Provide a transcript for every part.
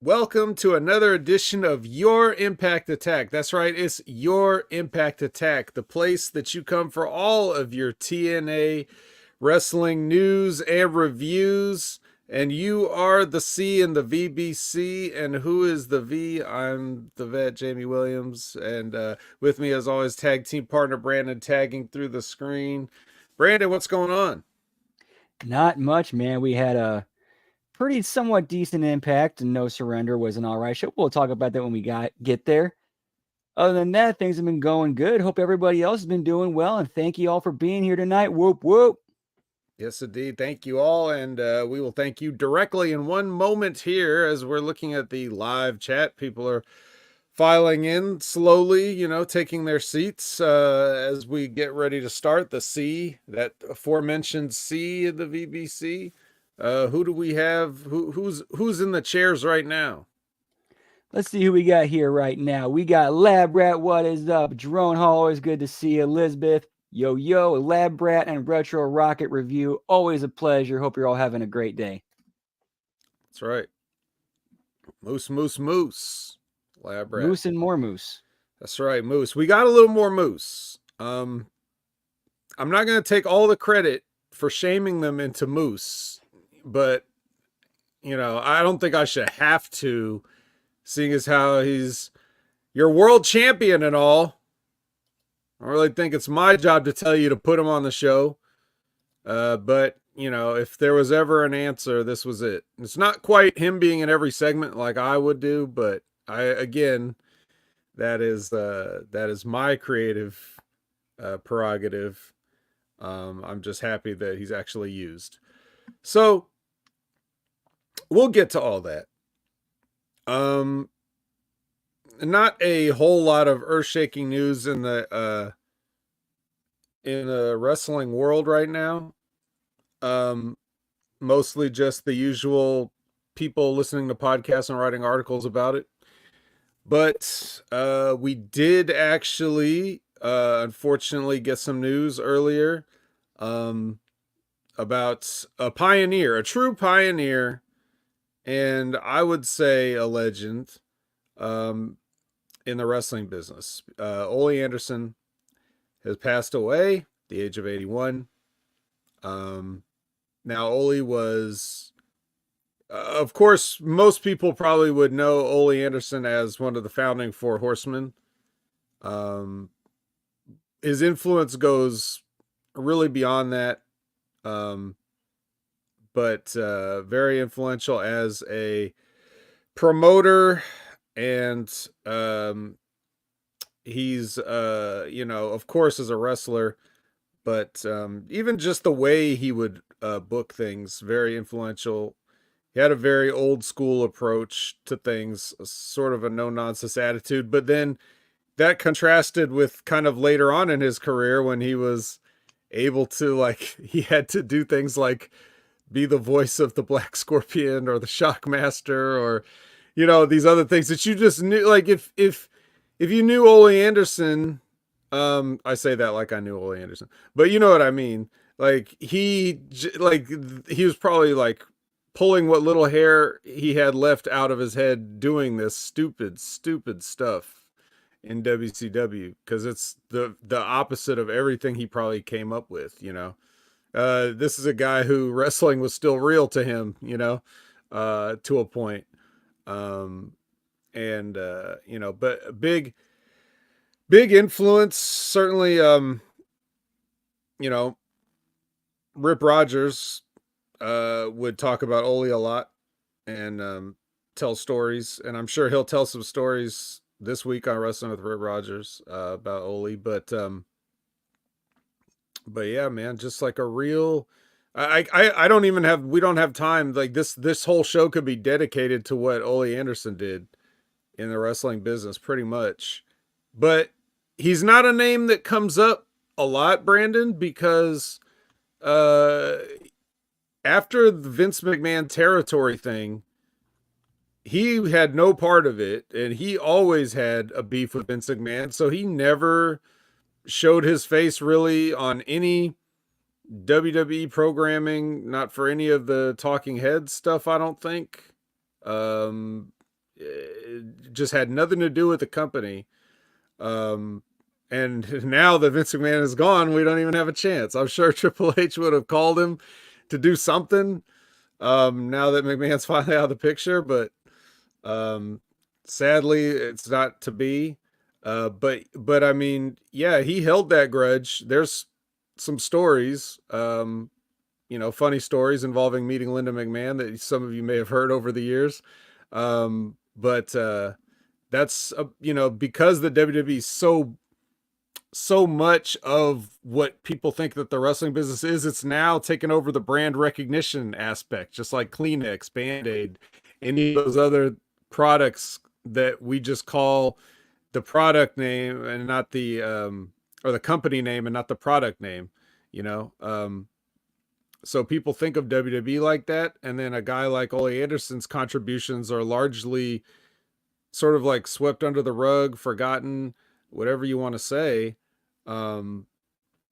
Welcome to another edition of Your Impact Attack. That's right, it's Your Impact Attack, the place that you come for all of your TNA wrestling news and reviews. And you are the C in the VBC. And who is the V? I'm the vet, Jamie Williams. And with me, as always, tag team partner Brandon tagging through the screen. Brandon, what's going on? Not much, man. We had a pretty somewhat decent impact, and No Surrender was an all right show. We'll talk about that when we get there. Other than that, things have been going good. Hope everybody else has been doing well, and thank you all for being here tonight. Whoop whoop. Yes, indeed. Thank you all. And we will thank you directly in one moment here as we're looking at the live chat. People are filing in slowly, taking their seats as we get ready to start the C, that aforementioned C in the VBC. Who do we have? Who's in the chairs right now? Let's see who we got here right now. We got Lab Rat. What is up? Drone Hall. Always good to see you. Elizabeth. Yo, yo. Lab Rat and Retro Rocket Review. Always a pleasure. Hope you're all having a great day. That's right. Moose, Moose, Moose. Lab Rat. Moose and more moose. That's right, Moose. We got a little more Moose. I'm not going to take all the credit for shaming them into Moose, but I don't think I should have to, seeing as how he's your world champion and all. I really think it's my job to tell you to put him on the show. But if there was ever an answer, this was it. It's not quite him being in every segment like I would do, but that is my creative prerogative. I'm just happy that he's actually used. So we'll get to all that. Not a whole lot of earth-shaking news in the wrestling world right now. Mostly just the usual people listening to podcasts and writing articles about it. But we did actually, unfortunately, get some news earlier about a pioneer, a true pioneer, and I would say a legend in the wrestling business. Ole Anderson has passed away at the age of 81. Now, Ole was, of course, most people probably would know Ole Anderson as one of the founding Four Horsemen. His influence goes really beyond that, but very influential as a promoter, and he's, of course, as a wrestler, but even just the way he would book things, very influential. He had a very old school approach to things, sort of a no nonsense attitude, but then that contrasted with kind of later on in his career when he was able to, like, he had to do things like be the voice of the Black Scorpion or the Shockmaster, or these other things that you just knew. Like, if you knew Ole Anderson, I say that like I knew Ole Anderson, but you know what I mean. Like he was probably like pulling what little hair he had left out of his head doing this stupid stuff in WCW, because it's the opposite of everything he probably came up with. This is a guy who wrestling was still real to him, to a point. But big influence, certainly. Rip Rogers would talk about Ole a lot and tell stories, and I'm sure he'll tell some stories this week on Wrestling with Rip Rogers about Ole. But yeah, man, just like a real. I don't even have. We don't have time. Like this whole show could be dedicated to what Ole Anderson did in the wrestling business, pretty much. But he's not a name that comes up a lot, Brandon, because after the Vince McMahon territory thing, he had no part of it, and he always had a beef with Vince McMahon, so he never showed his face really on any WWE programming, not for any of the Talking Heads stuff, I don't think. just had nothing to do with the company. Um, and now that Vince McMahon is gone, we don't even have a chance. I'm sure Triple H would have called him to do something. Now that McMahon's finally out of the picture, but um, sadly, it's not to be. But I mean, yeah, he held that grudge. There's some stories, funny stories involving meeting Linda McMahon that some of you may have heard over the years. But that's because the WWE is so much of what people think that the wrestling business is, it's now taken over the brand recognition aspect, just like Kleenex, Band-Aid, any of those other products that we just call the product name and not the or the company name and not the product name, you know. So people think of WWE like that, and then a guy like Ole Anderson's contributions are largely sort of like swept under the rug, forgotten, whatever you want to say. Um,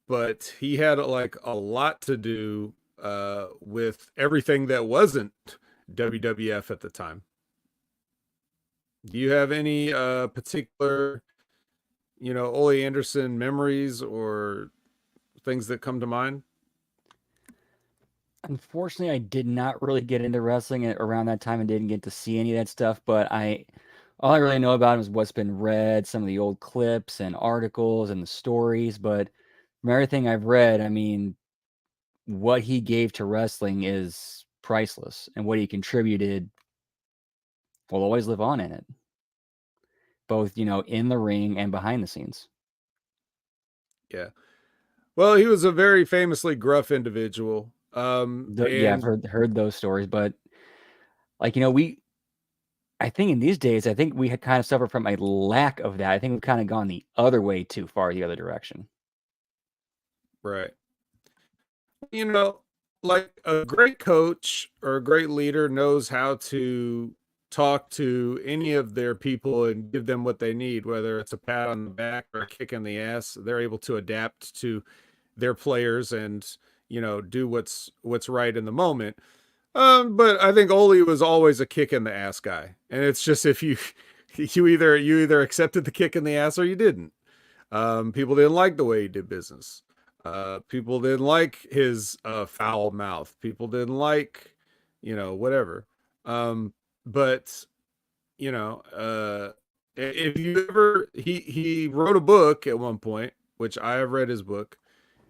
but he had like a lot to do with everything that wasn't WWF at the time. Do you have any particular, Ole Anderson memories or things that come to mind? Unfortunately, I did not really get into wrestling around that time and didn't get to see any of that stuff, but all I really know about him is what's been read, some of the old clips and articles and the stories, but from everything I've read, I mean, what he gave to wrestling is priceless, and what he contributed will always live on in it, both, in the ring and behind the scenes. Yeah. Well, he was a very famously gruff individual. Yeah, I've And heard those stories, but like, I think in these days, I think we had kind of suffered from a lack of that. I think we've kind of gone the other way too far, the other direction. right. You know, like a great coach or a great leader knows how to talk to any of their people and give them what they need, whether it's a pat on the back or a kick in the ass. They're able to adapt to their players and, do what's right in the moment. But I think Ole was always a kick in the ass guy. And it's just if you you either accepted the kick in the ass or you didn't. People didn't like the way he did business. People didn't like his foul mouth. People didn't like, whatever. But if you ever, he wrote a book at one point, which I have read his book,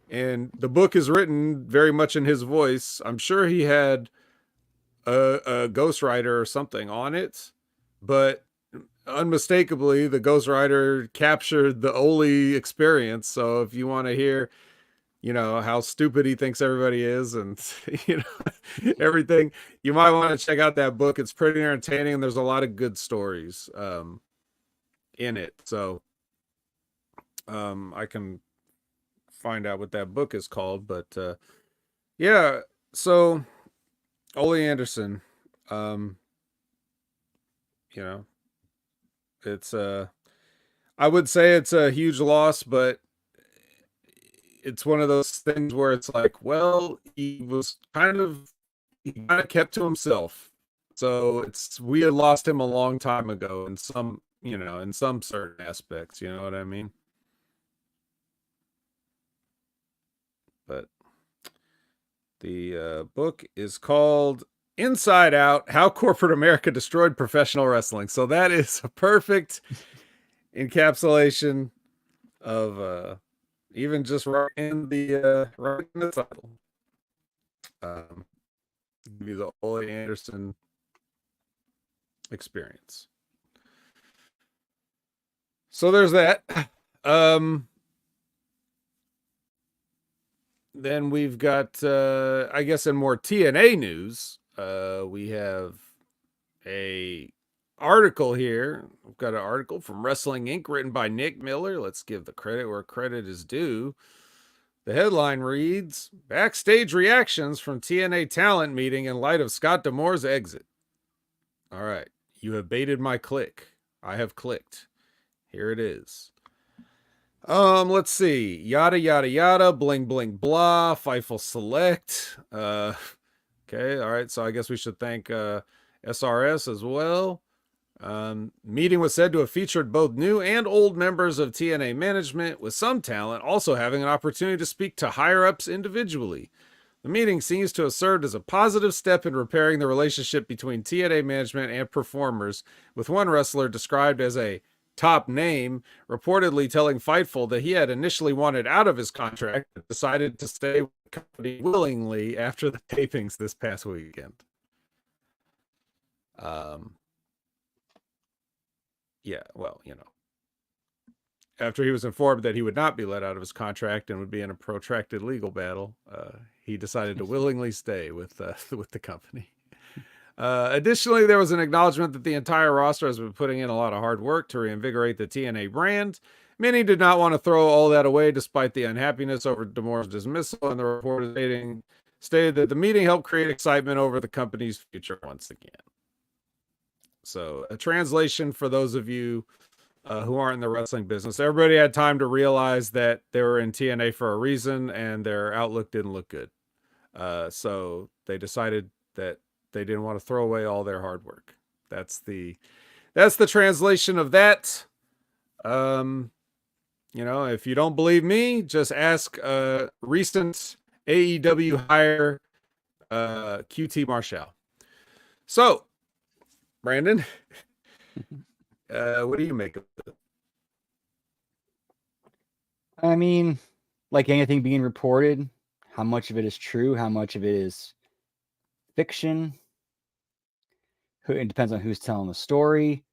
and the book is written very much in his voice. I'm sure he had a ghostwriter or something on it, but unmistakably the ghostwriter captured the Ole experience. So if you want to hear, how stupid he thinks everybody is and everything, you might want to check out that book. It's pretty entertaining and there's a lot of good stories in it. So I can find out what that book is called, but yeah. So Ole Anderson, um you know it's I would say it's a huge loss, but it's one of those things where it's like, well, he kind of kept to himself. So we had lost him a long time ago in some, in some certain aspects, you know what I mean? But the book is called Inside Out: How Corporate America Destroyed Professional Wrestling. So that is a perfect encapsulation of even just right in the title. Give you the Ole Anderson experience. So there's that. Then we've got I guess in more TNA news, we have a article here. We've got an article from Wrestling Inc. written by Nick Miller. Let's give the credit where credit is due. The headline reads, Backstage Reactions from TNA Talent Meeting in Light of Scott D'Amore's Exit. All right. You have baited my click. I have clicked. Here it is. Let's see. Yada yada yada, bling bling blah, Fightful Select. Okay, all right. So I guess we should thank SRS as well. Meeting was said to have featured both new and old members of TNA management, with some talent also having an opportunity to speak to higher ups individually. The meeting seems to have served as a positive step in repairing the relationship between TNA management and performers, with one wrestler described as a top name reportedly telling Fightful that he had initially wanted out of his contract but decided to stay with the company willingly after the tapings this past weekend. Yeah, well, after he was informed that he would not be let out of his contract and would be in a protracted legal battle, he decided to willingly stay with with the company. Additionally, there was an acknowledgement that the entire roster has been putting in a lot of hard work to reinvigorate the TNA brand. Many did not want to throw all that away despite the unhappiness over D'Amore's dismissal, and the report stated that the meeting helped create excitement over the company's future once again. So, a translation for those of you who aren't in the wrestling business. Everybody had time to realize that they were in TNA for a reason and their outlook didn't look good. So they decided that they didn't want to throw away all their hard work. That's the translation of that. If you don't believe me, just ask recent AEW hire QT Marshall. So, Brandon, what do you make of it? I mean, like anything being reported, how much of it is true, how much of it is fiction. It depends on who's telling the story.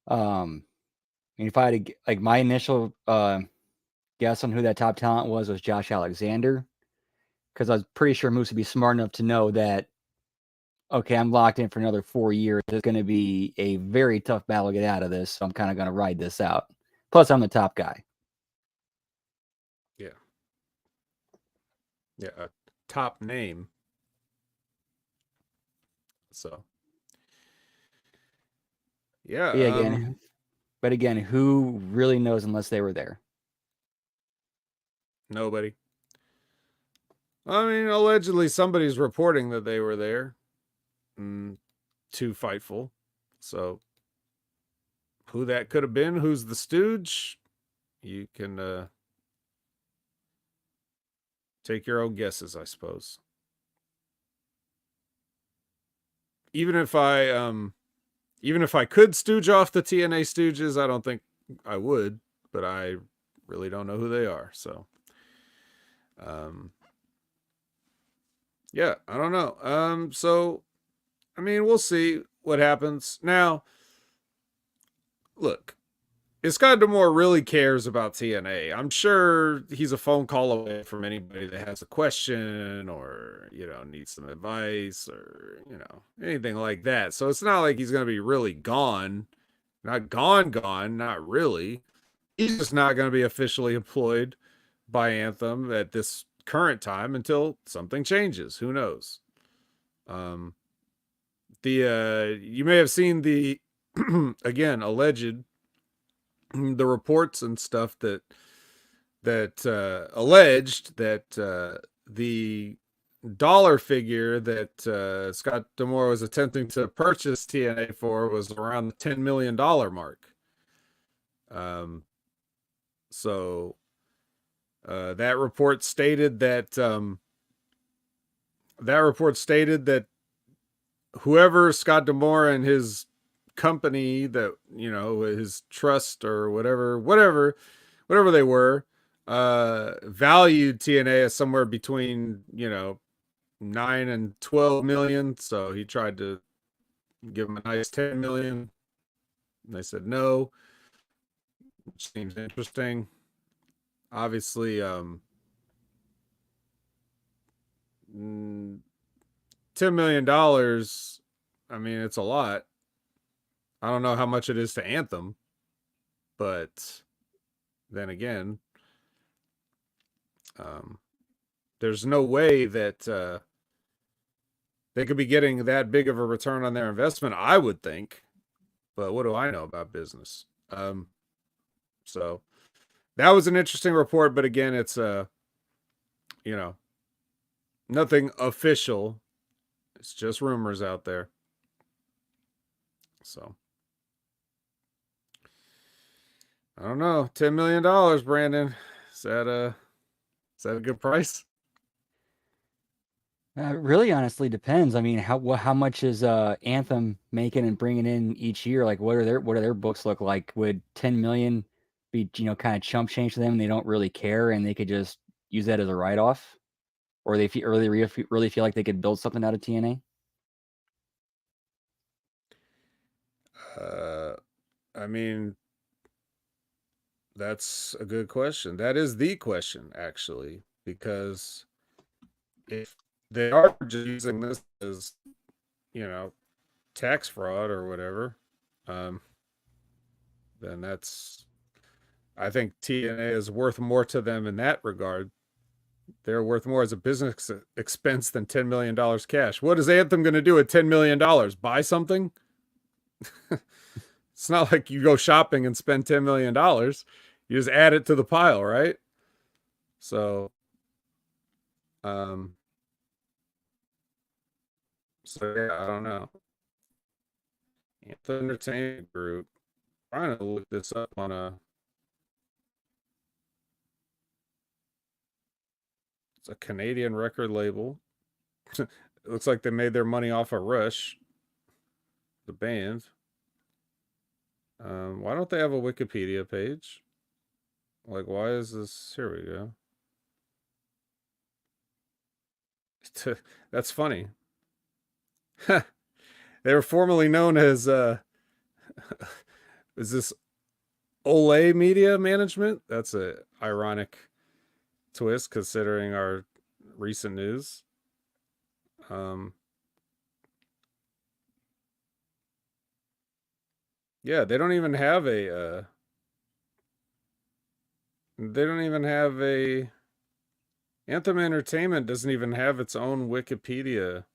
If I had to, my initial guess on who that top talent was Josh Alexander, because I was pretty sure Moose would be smart enough to know that, okay, I'm locked in for another 4 years. It's going to be a very tough battle to get out of this, so I'm kind of going to ride this out. Plus, I'm the top guy. Yeah. Yeah, a top name. So, yeah. But again, who really knows unless they were there? Nobody. I mean, allegedly somebody's reporting that they were there to Fightful. So, who that could have been, who's the stooge, you can take your own guesses, I suppose. Even if I could stooge off the TNA stooges, I don't think I would, but I really don't know who they are. So, yeah, I don't know. So, I mean, we'll see what happens. Now, look, if Scott D'Amore really cares about TNA, I'm sure he's a phone call away from anybody that has a question or, needs some advice or, anything like that. So it's not like he's going to be really gone. Not gone, not really. He's just not going to be officially employed by Anthem at this current time until something changes. Who knows? You may have seen the again alleged the reports and stuff that alleged that the dollar figure that Scott D'Amore was attempting to purchase TNA for was around the $10 million mark. So that report stated that whoever Scott D'Amore and his company, that his trust or whatever they were, valued TNA as somewhere between 9 and 12 million. So he tried to give them a nice 10 million. And they said no, which seems interesting. Obviously, $10 million. I mean, it's a lot. I don't know how much it is to Anthem, but then again, there's no way that they could be getting that big of a return on their investment, I would think. But what do I know about business? So that was an interesting report, but again, it's nothing official. It's just rumors out there. So, I don't know. $10 million, Brandon. Is that a good price? Really, honestly, depends. I mean, how much is Anthem making and bringing in each year? Like, what are their books look like? Would 10 million be kind of chump change to them, and they don't really care, and they could just use that as a write off, or they feel, or they really feel like they could build something out of TNA? Uh, I mean, that's a good question. That is the question, actually, because if they are just using this as, you know, tax fraud or whatever, um, then I think TNA is worth more to them in that regard. They're worth more as a business expense than $10 million cash. What is Anthem going to do with $10 million? Buy something? It's not like you go shopping and spend $10 million. You just add it to the pile, right? So, um, yeah, I don't know. Anthem Entertainment Group. I'm trying to look this up on it's a Canadian record label. It looks like they made their money off of Rush, the band. Why don't they have a Wikipedia page? Like, why is this? Here we go. That's funny. They were formerly known as is this Olay Media Management? That's a ironic twist considering our recent news. Um, yeah, they don't even have a. They don't even have a. Anthem Entertainment doesn't even have its own Wikipedia.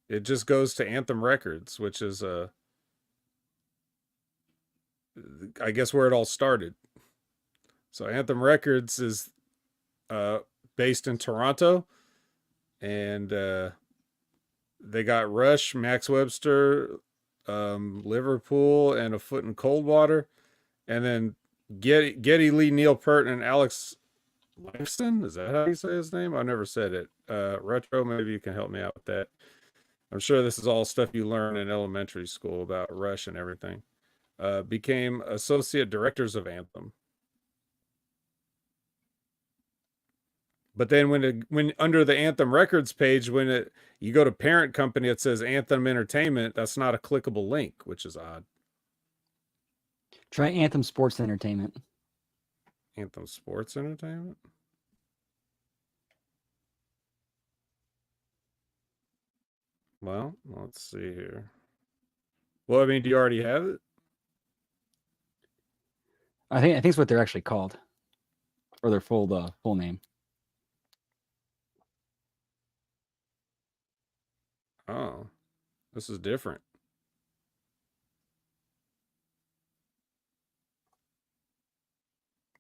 It just goes to Anthem Records, which is I guess where it all started. So Anthem Records is uh, based in Toronto, and they got Rush, Max Webster, Liverpool, and A Foot in Cold Water, and then Geddy Lee, Neil Peart, and Alex Lifeson. Is that how you say his name? I've never said it. Retro, maybe you can help me out with that. I'm sure this is all stuff you learn in elementary school about Rush and everything. Became associate directors of Anthem. But then when under the Anthem Records page, you go to parent company, it says Anthem Entertainment. That's not a clickable link, which is odd. Try Anthem Sports Entertainment. Anthem Sports Entertainment. Well, let's see here. Well, I mean, do you already have it? I think it's what they're actually called, or their full name. Oh, this is different.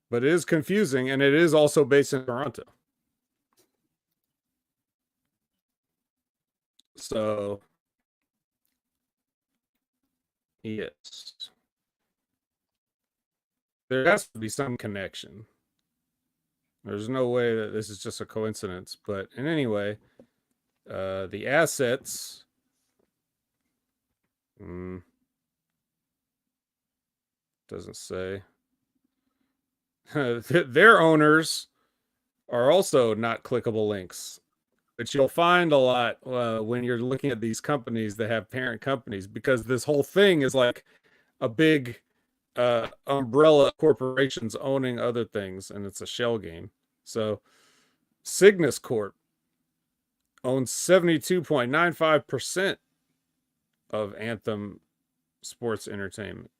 But it is confusing, and it is also based in Toronto. So, yes, there has to be some connection. There's no way that this is just a coincidence. But in any way, the assets. Doesn't say. Their owners are also not clickable links, which you'll find a lot when you're looking at these companies that have parent companies, because this whole thing is like a big umbrella corporations owning other things, and it's a shell game. So Cygnus Corp owns 72.95% of Anthem Sports Entertainment.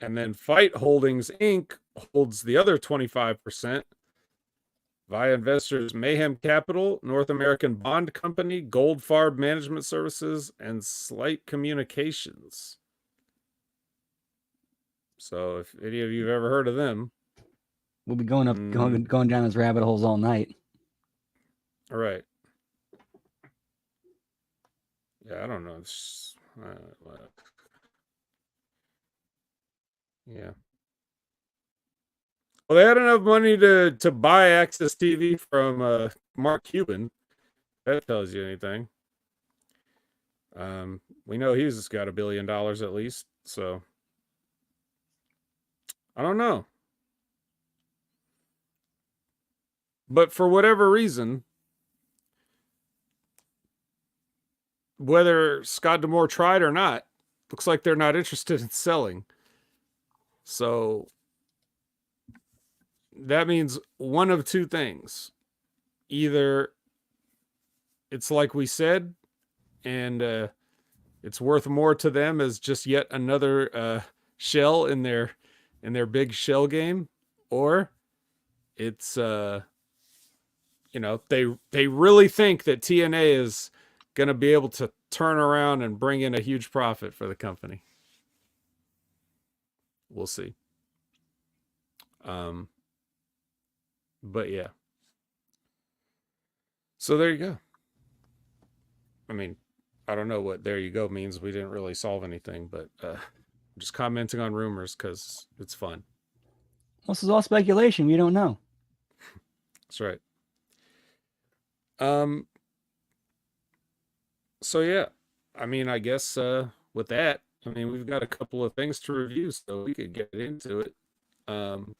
And then Fight Holdings Inc. holds the other 25% via investors Mayhem Capital, North American Bond Company, Goldfarb Management Services, and Slight Communications. So if any of you have ever heard of them, we'll be going down those rabbit holes all night. All right. Yeah, I don't know. Yeah. Well, they had enough money to buy Access TV from Mark Cuban. That tells you anything. We know he's got $1 billion at least. So I don't know. But for whatever reason, whether Scott Demore tried or not, looks like they're not interested in selling. So that means one of two things. Either it's like we said, and it's worth more to them as just yet another shell in their big shell game, or it's they really think that TNA is going to be able to turn around and bring in a huge profit for the company. We'll see. Um, but yeah. So there you go. I mean, I don't know what "there you go" means. We didn't really solve anything, but I'm just commenting on rumors because it's fun. Well, this is all speculation. We don't know. That's right. Um. So yeah, I mean, I guess with that, I mean, we've got a couple of things to review, so we could get into it. Um,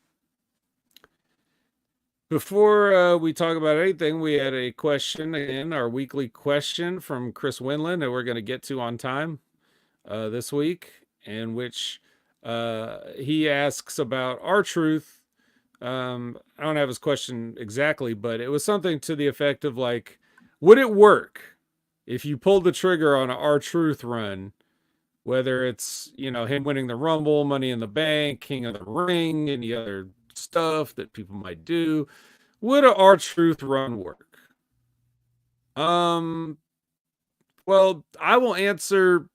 Before we talk about anything, we had a question again, our weekly question from Chris Winland that we're going to get to on time this week, in which he asks about R-Truth. I don't have his question exactly, but it was something to the effect of like, would it work if you pulled the trigger on an R-Truth run, whether it's, him winning the Rumble, Money in the Bank, King of the Ring, any other stuff that people might do? Would a R-Truth run work? Well, I will answer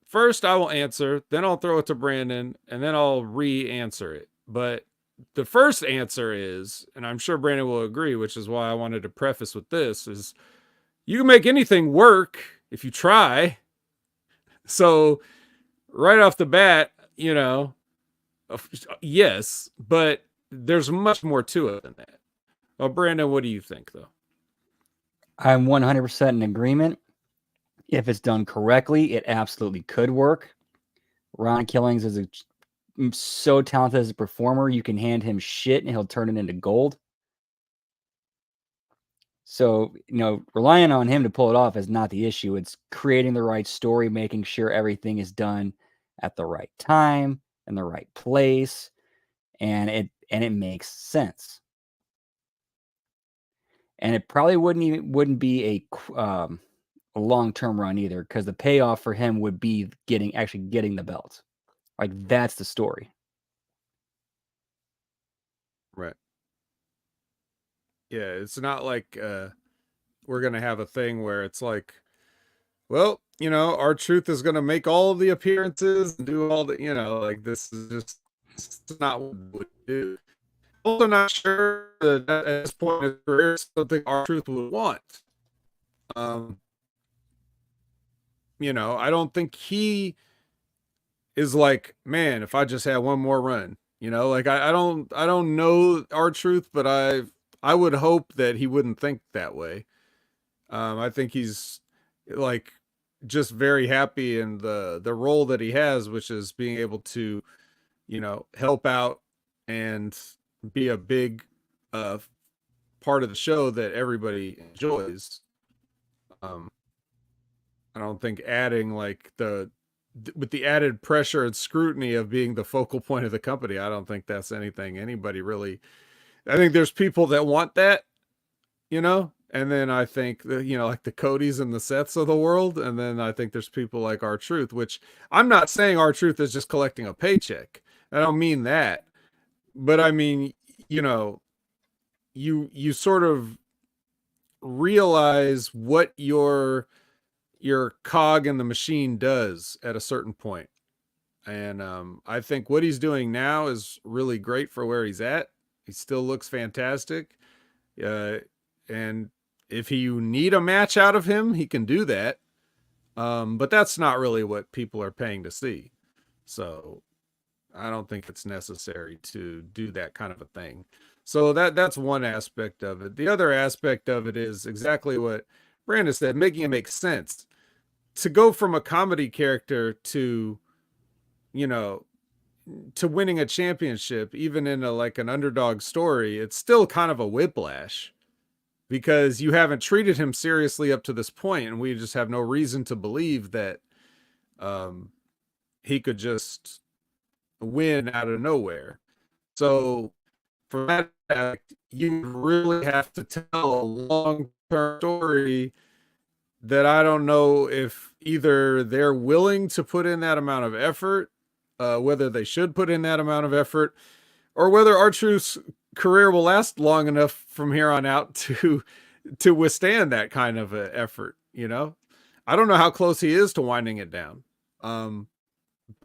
first. I will answer, then I'll throw it to Brandon, and then I'll re-answer it. But the first answer is, and I'm sure Brandon will agree, which is why I wanted to preface with this, is you can make anything work if you try. So right off the bat, yes, but there's much more to it than that. Well, Brandon, what do you think, though? I'm 100% in agreement. If it's done correctly, it absolutely could work. Ron Killings is so talented as a performer. You can hand him shit and he'll turn it into gold. So, relying on him to pull it off is not the issue. It's creating the right story, making sure everything is done at the right time and the right place, and it makes sense. And it probably wouldn't be a long-term run either, because the payoff for him would be actually getting the belt. Like, that's the story. Right. Yeah, it's not like we're going to have a thing where it's like, well, R-Truth is going to make all the appearances and do all the, like this is just not what we would do. Also, not sure that at this point in his career, something R-Truth would want. I don't think he is like, man, if I just had one more run, like I don't know R-Truth, but I would hope that he wouldn't think that way. I think he's like just very happy in the role that he has, which is being able to, help out and be a big part of the show that everybody enjoys. I don't think adding like with the added pressure and scrutiny of being the focal point of the company, I don't think that's anything anybody really. I think there's people that want that, and then I think that, like the Codys and the Seths of the world, and then I think there's people like R-Truth, which I'm not saying R-Truth is just collecting a paycheck. I don't mean that, but I mean, you sort of realize what your cog in the machine does at a certain point. And I think what he's doing now is really great for where he's at. He still looks fantastic. And if you need a match out of him, he can do that. But that's not really what people are paying to see. So I don't think it's necessary to do that kind of a thing. So that's one aspect of it. The other aspect of it is exactly what Brandon said, making it make sense. To go from a comedy character to, you know, to winning a championship, even in a like an underdog story, it's still kind of a whiplash because you haven't treated him seriously up to this point, and we just have no reason to believe that um, he could just win out of nowhere. So for that act, you really have to tell a long-term story that I don't know if either they're willing to put in that amount of effort, whether they should put in that amount of effort, or whether R-Truth's career will last long enough from here on out to withstand that kind of effort. You know, I don't know how close he is to winding it down,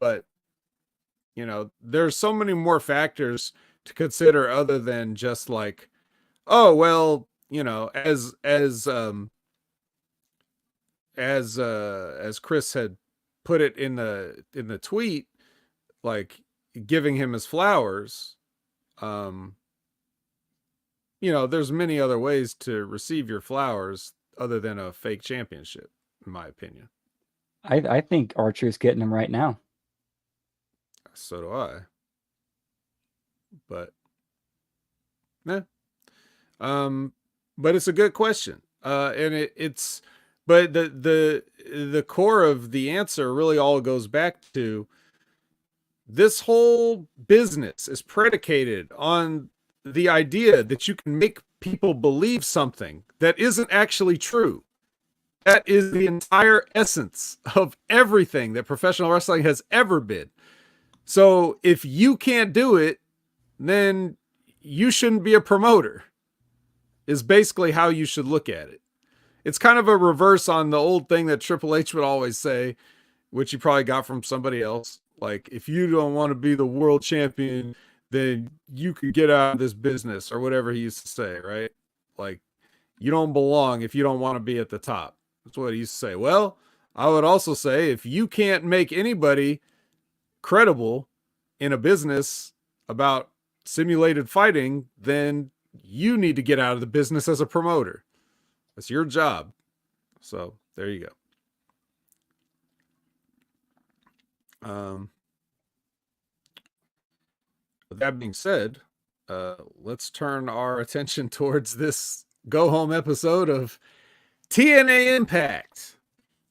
but there's so many more factors to consider other than just like, oh well, as Chris had put it in the tweet, like giving him his flowers. Um, there's many other ways to receive your flowers other than a fake championship, in my opinion. I think Archer's getting him right now. So do I. But yeah. But it's a good question. And it's but the core of the answer really all goes back to this whole business is predicated on the idea that you can make people believe something that isn't actually true. That is the entire essence of everything that professional wrestling has ever been. So if you can't do it, then you shouldn't be a promoter, is basically how you should look at it. It's kind of a reverse on the old thing that Triple H would always say, which he probably got from somebody else. Like, if you don't want to be the world champion, then you could get out of this business, or whatever he used to say, right? Like, you don't belong if you don't want to be at the top. That's what he used to say. Well, I would also say if you can't make anybody credible in a business about simulated fighting, then you need to get out of the business as a promoter. That's your job. So there you go. With that being said, let's turn our attention towards this go home episode of TNA Impact.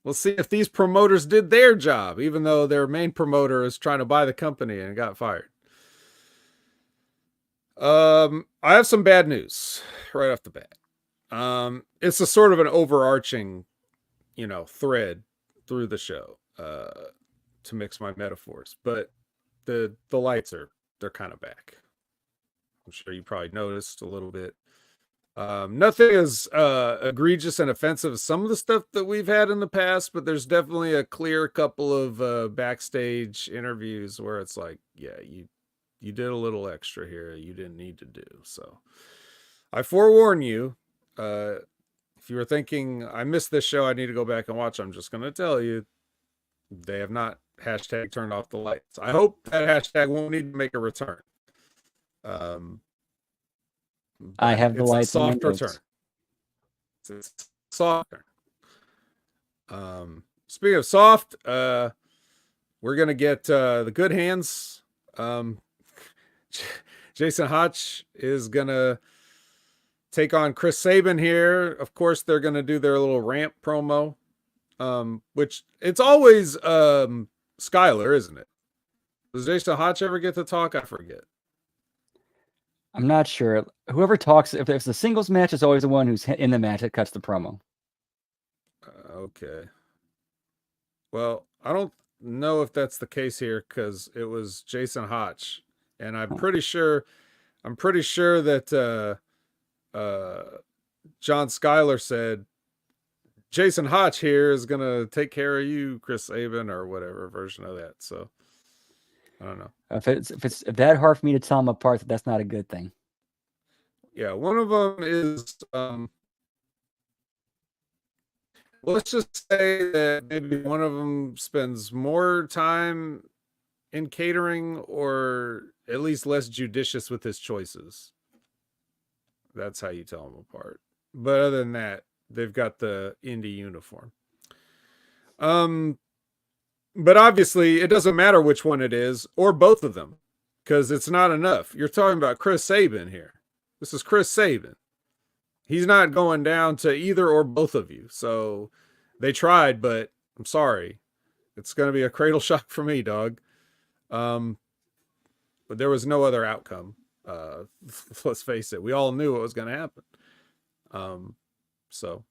Let's see if these promoters did their job, even though their main promoter is trying to buy the company and got fired. I have some bad news right off the bat. It's a sort of an overarching, thread through the show, to mix my metaphors, but the lights they're kind of back. I'm sure you probably noticed a little bit. Nothing as egregious and offensive as some of the stuff that we've had in the past, but there's definitely a clear couple of backstage interviews where it's like, yeah, you did a little extra here you didn't need to do. So I forewarn you, if you were thinking I missed this show, I need to go back and watch, I'm just going to tell you they have not hashtag turned off the lights. I hope that hashtag won't need to make a return. I have the it's lights. A soft return. It's a soft return. Speaking of soft, we're gonna get the good hands. Jason Hotch is gonna take on Chris Sabin here. Of course, they're gonna do their little ramp promo, which it's always Skyler, isn't it? Does Jason Hotch ever get to talk? I forget. I'm not sure. Whoever talks, if it's a singles match, it's always the one who's in the match that cuts the promo. Okay. Well, I don't know if that's the case here because it was Jason Hotch, and I'm pretty sure that John Schuyler said Jason Hotch here is gonna take care of you, Chris Sabin, or whatever version of that. So I don't know. If it's that hard for me to tell them apart, that's not a good thing. Yeah, one of them is let's just say that maybe one of them spends more time in catering, or at least less judicious with his choices. That's how you tell them apart. But other than that, they've got the indie uniform. Um, but obviously, it doesn't matter which one it is or both of them, because it's not enough. You're talking about Chris Sabin here. This is Chris Sabin. He's not going down to either or both of you. So they tried, but I'm sorry. It's going to be a cradle shock for me, dog. But there was no other outcome. Let's face it. We all knew what was going to happen. So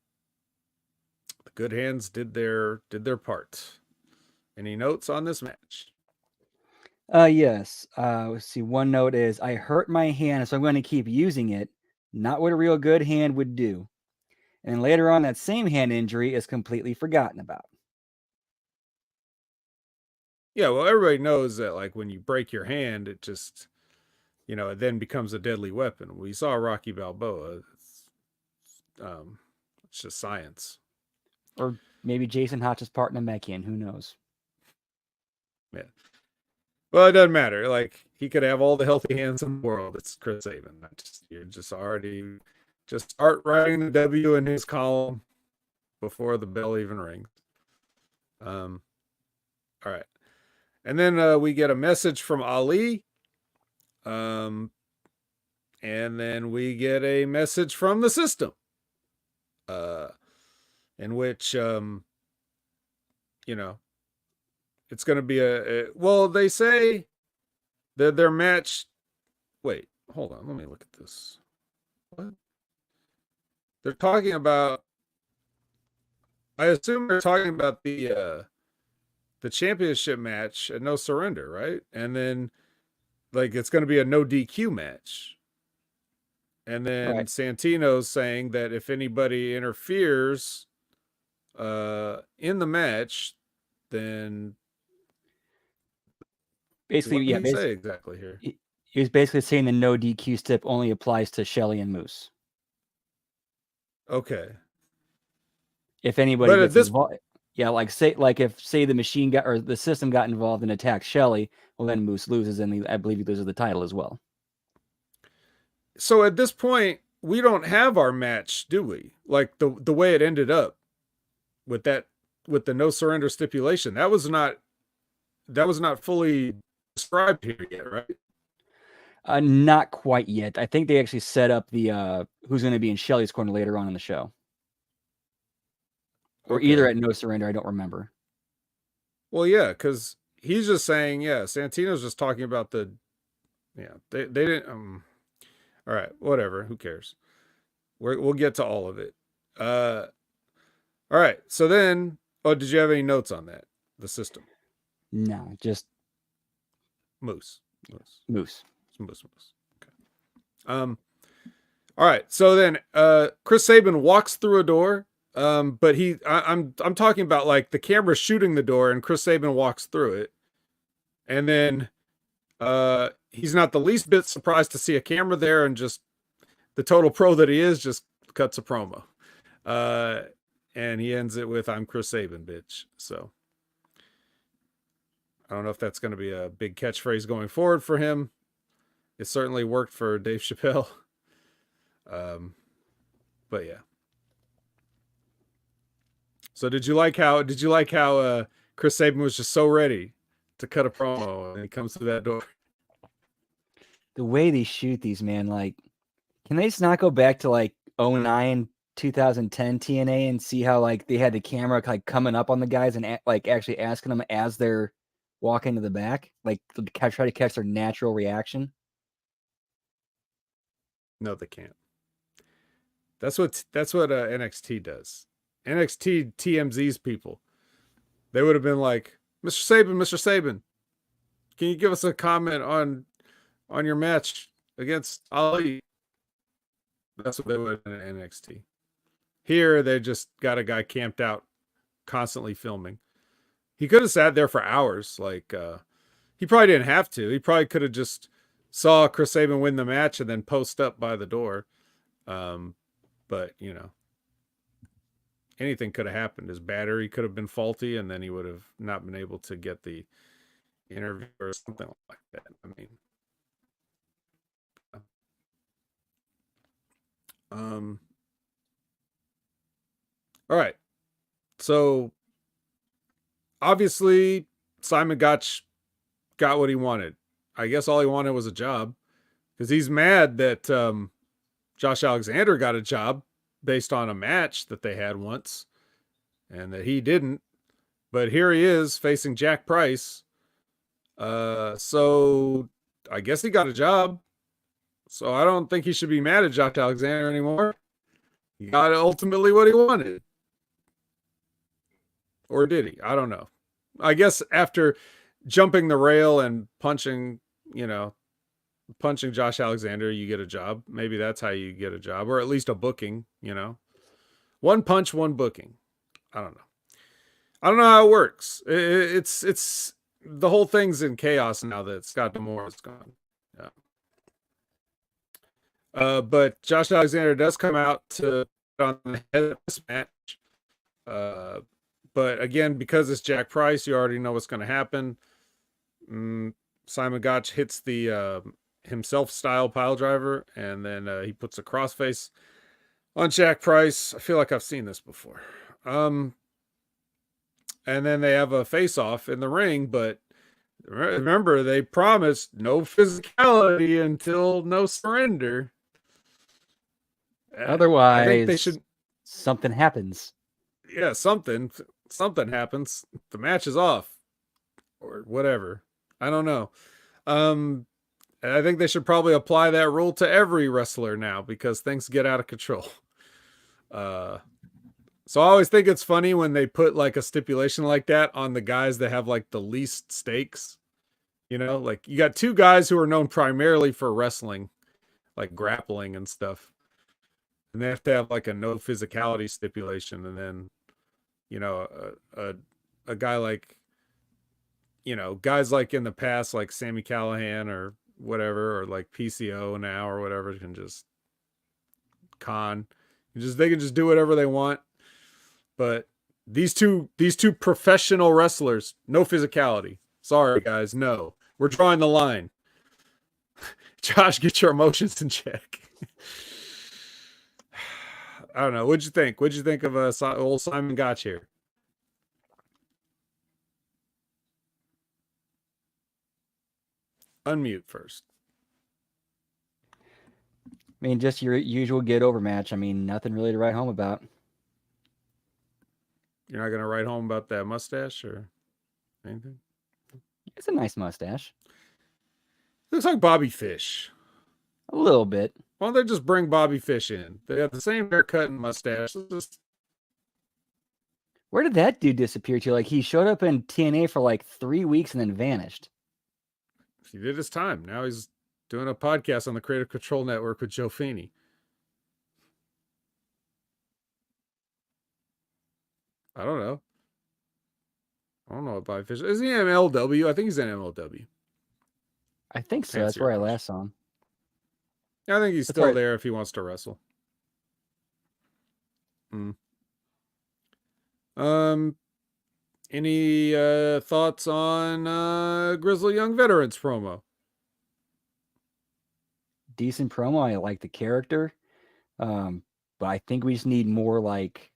the good hands did their part. Any notes on this match? Yes. Let's see. One note is I hurt my hand, so I'm going to keep using it. Not what a real good hand would do. And later on, that same hand injury is completely forgotten about. Yeah, well, everybody knows that, like, when you break your hand, it just, it then becomes a deadly weapon. We saw Rocky Balboa. It's just science. Or maybe Jason Hotch's part in a mech-in. Who knows? Yeah. Well, it doesn't matter. Like, he could have all the healthy hands in the world. It's Chris Sabin. You're just already just start writing the W in his column before the bell even rings. All right. And then we get a message from Ali. And then we get a message from the system. In which it's going to be well, they say that their match. Wait, hold on. Let me look at this. What? They're talking about. I assume they're talking about the championship match at No Surrender, right? And then, like, it's going to be a no DQ match. And then Right. Santino's saying that if anybody interferes in the match, then Basically, what yeah. did he say exactly here? He was basically saying the no DQ stip only applies to Shelly and Moose. Okay. If anybody gets involved, yeah, if the machine got or the system got involved and attacked Shelly, well, then Moose loses, and I believe he loses the title as well. So at this point, we don't have our match, do we? Like the way it ended up with the no surrender stipulation. That was not fully described here yet, right? Not quite yet. I think they actually set up the who's going to be in Shelly's corner later on in the show. Or either at No Surrender, I don't remember. Well, yeah, because he's just saying, Santino's just talking about they didn't. All right, whatever. Who cares? We'll get to all of it. All right. So then, did you have any notes on that? The system? No, just Moose. Moose. Okay. All right. So then, Chris Sabin walks through a door. But I'm talking about, like, the camera shooting the door and Chris Sabin walks through it. And then he's not the least bit surprised to see a camera there, and just the total pro that he is, just cuts a promo. And he ends it with, "I'm Chris Sabin, bitch." So I don't know if that's going to be a big catchphrase going forward for him. It certainly worked for Dave Chappelle. But yeah. So did you like how Chris Sabin was just so ready to cut a promo and he comes through that door? The way they shoot these, man, like, can they just not go back to like 09, 2010 TNA and see how, like, they had the camera like coming up on the guys and like actually asking them as they're walking to the back, like, try to catch their natural reaction? No, they can't. That's what NXT does. NXT TMZ's people. They would have been like, Mr. Sabin, can you give us a comment on your match against Ali? That's what they would have done at NXT. Here, they just got a guy camped out, constantly filming. He could have sat there for hours. Like, he probably didn't have to. He probably could have just saw Chris Sabin win the match and then post up by the door. But anything could have happened. His battery could have been faulty, and then he would have not been able to get the interview or something like that. I mean, all right. So obviously, Simon Gotch got what he wanted. I guess all he wanted was a job because he's mad that Josh Alexander got a job based on a match that they had once and that he didn't. But here he is facing Jack Price. So I guess he got a job. So I don't think he should be mad at Josh Alexander anymore. He got ultimately what he wanted. Or did he? I don't know. I guess after jumping the rail and punching Josh Alexander, you get a job. Maybe that's how you get a job, or at least a booking, One punch, one booking. I don't know. I don't know how it works. It's the whole thing's in chaos now that Scott D'Amore is gone. Yeah. But Josh Alexander does come out to on the head of this match. But again, because it's Jack Price, you already know what's going to happen. Simon Gotch hits the himself style pile driver, and then he puts a crossface on Jack Price. I feel like I've seen this before. And then they have a face-off in the ring, but remember, they promised no physicality until No Surrender. Otherwise, I think they should. Something happens. Yeah, something happens. The match is off, or whatever. I don't know. I think they should probably apply that rule to every wrestler now because things get out of control. So I always think it's funny when they put like a stipulation like that on the guys that have like the least stakes. Like you got two guys who are known primarily for wrestling, like grappling and stuff. And they have to have like a no physicality stipulation. And then, a guy like, guys like in the past, like Sami Callihan or whatever, or like PCO now or whatever, can just they can just do whatever they want. But these two professional wrestlers, no physicality. Sorry guys, no. We're drawing the line. Josh, get your emotions in check. I don't know. What'd you think? What'd you think of old Simon Gotch here? Unmute first. I mean, just your usual get over match. I mean, nothing really to write home about. You're not going to write home about that mustache or anything? It's a nice mustache. Looks like Bobby Fish. A little bit. Why don't they just bring Bobby Fish in? They have the same haircut and mustache. Where did that dude disappear to? Like, he showed up in TNA for like 3 weeks and then vanished. He did his time. Now he's doing a podcast on the Creative Control Network with Joe Feeney. I don't know what Bobby Fish is. He in MLW? I think he's in MLW. I think so. That's where I last saw him. I think he's still there if he wants to wrestle. Any thoughts on Grizzly Young Veterans promo? Decent promo. I like the character. But I think we just need more, like,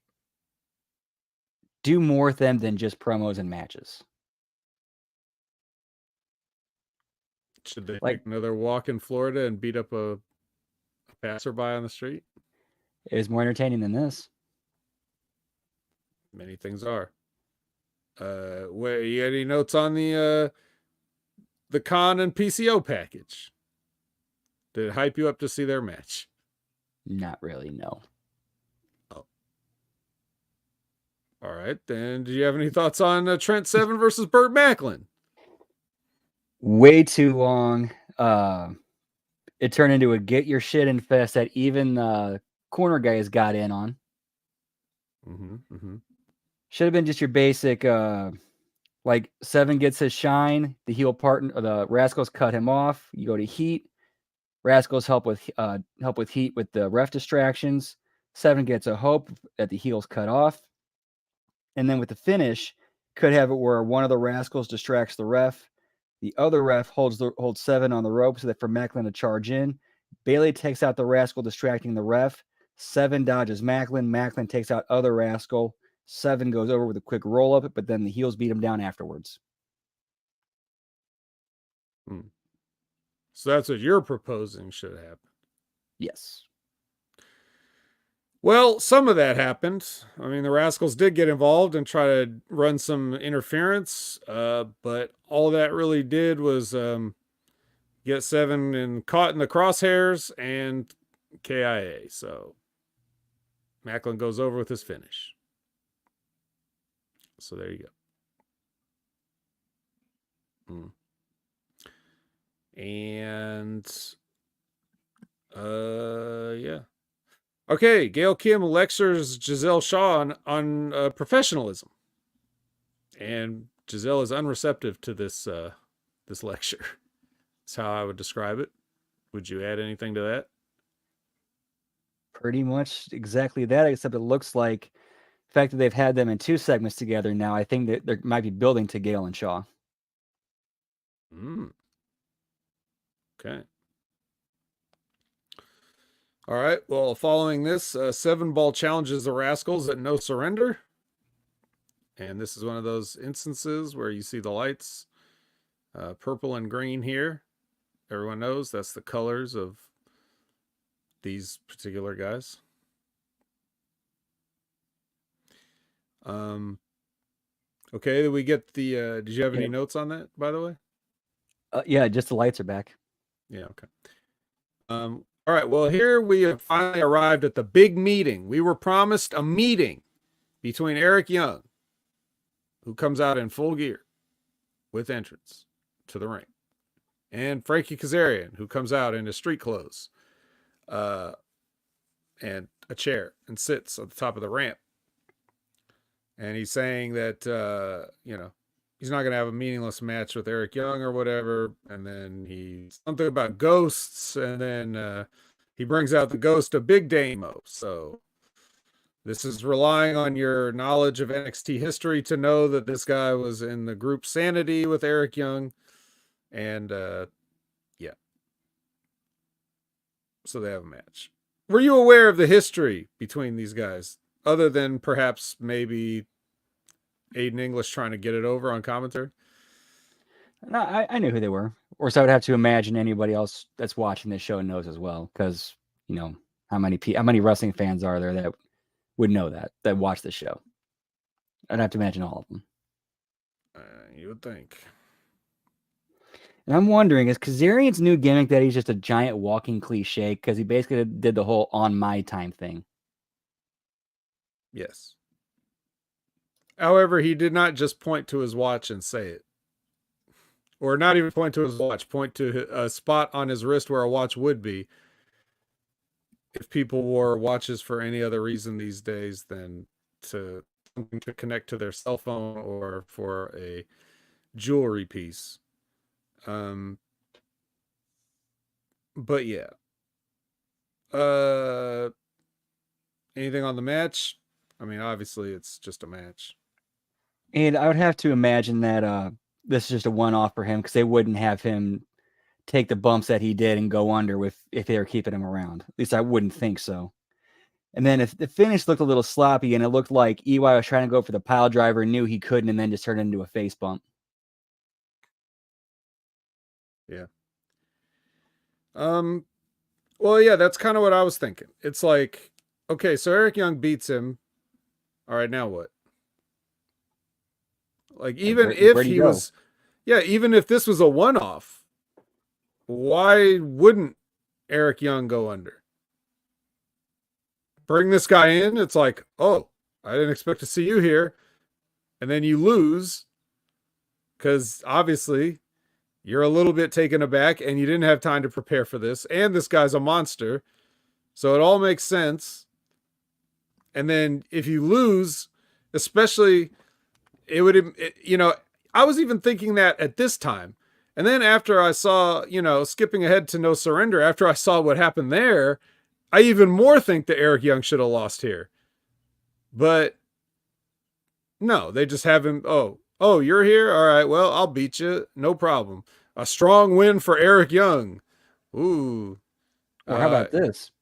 do more with them than just promos and matches. Should they take another walk in Florida and beat up a passerby on the street? It was more entertaining than this. Many things are. Where you got any notes on the Khan and PCO package? Did it hype you up to see their match? Not really, no. Oh. All right, then. Do you have any thoughts on Trent Seven versus Burt Macklin? Way too long. It turned into a get your shit in fest that even corner guys got in on. Should have been just your basic, like Seven gets his shine, the heel partner, the Rascals cut him off. You go to Heat. Rascals help with Heat with the ref distractions. Seven gets a hope that the heel's cut off. And then with the finish, could have it where one of the Rascals distracts the ref. The other ref holds 7 on the rope so that for Macklin to charge in. Bailey takes out the Rascal, distracting the ref. 7 dodges Macklin. Macklin takes out other Rascal. 7 goes over with a quick roll up, but then the heels beat him down afterwards. So that's what you're proposing should happen. Yes. Well, some of that happened. I mean, the Rascals did get involved and try to run some interference, but all that really did was get 7 and caught in the crosshairs and KIA. So Macklin goes over with his finish. So there you go. And yeah. Okay, Gail Kim lectures Giselle Shaw on professionalism, and Giselle is unreceptive to this lecture. That's how I would describe it. Would you add anything to that? Pretty much exactly that, except it looks like the fact that they've had them in 2 segments together now, I think that they might be building to Gail and Shaw. Okay. All right. Well, following this, 7 Ball challenges the Rascals at No Surrender. And this is one of those instances where you see the lights, purple and green here. Everyone knows that's the colors of these particular guys. Okay, did we get the, did you have any notes on that, by the way? Yeah, just the lights are back. Yeah, okay. All right, well, here we have finally arrived at the big meeting. We were promised a meeting between Eric Young, who comes out in full gear with entrance to the ring, and Frankie Kazarian, who comes out in his street clothes and a chair and sits at the top of the ramp. And he's saying that, he's not going to have a meaningless match with Eric Young or whatever. And then he's something about ghosts. And then he brings out the ghost of Big Damo. So this is relying on your knowledge of NXT history to know that this guy was in the group Sanity with Eric Young. And yeah. So they have a match. Were you aware of the history between these guys? Other than perhaps maybe Aiden English trying to get it over on commentary? No, I knew who they were. Or so I would have to imagine anybody else that's watching this show knows as well. Because, how many wrestling fans are there that would know that watch the show? I'd have to imagine all of them. You would think. And I'm wondering, is Kazarian's new gimmick that he's just a giant walking cliche? Because he basically did the whole on my time thing. Yes. However, he did not just point to his watch and say it. Or not even point to his watch, point to a spot on his wrist where a watch would be. If people wore watches for any other reason these days than to connect to their cell phone or for a jewelry piece. But yeah. Anything on the match? I mean, obviously it's just a match. And I would have to imagine that this is just a one-off for him because they wouldn't have him take the bumps that he did and go under if they were keeping him around. At least I wouldn't think so. And then if the finish looked a little sloppy and it looked like EY was trying to go for the pile driver, knew he couldn't, and then just turned into a face bump. Yeah. Well, yeah, that's kind of what I was thinking. It's like, okay, so Eric Young beats him. All right, now what? Like, even if he was, even if this was a one-off, why wouldn't Eric Young go under? Bring this guy in. It's like, oh, I didn't expect to see you here. And then you lose because obviously you're a little bit taken aback and you didn't have time to prepare for this. And this guy's a monster. So it all makes sense. And then if you lose, especially, I was even thinking that at this time. And then after I saw, skipping ahead to No Surrender, after I saw what happened there, I even more think that Eric Young should have lost here. But No, they just have him. Oh, you're here. All right. Well, I'll beat you. No problem. A strong win for Eric Young. Ooh. Or how about this?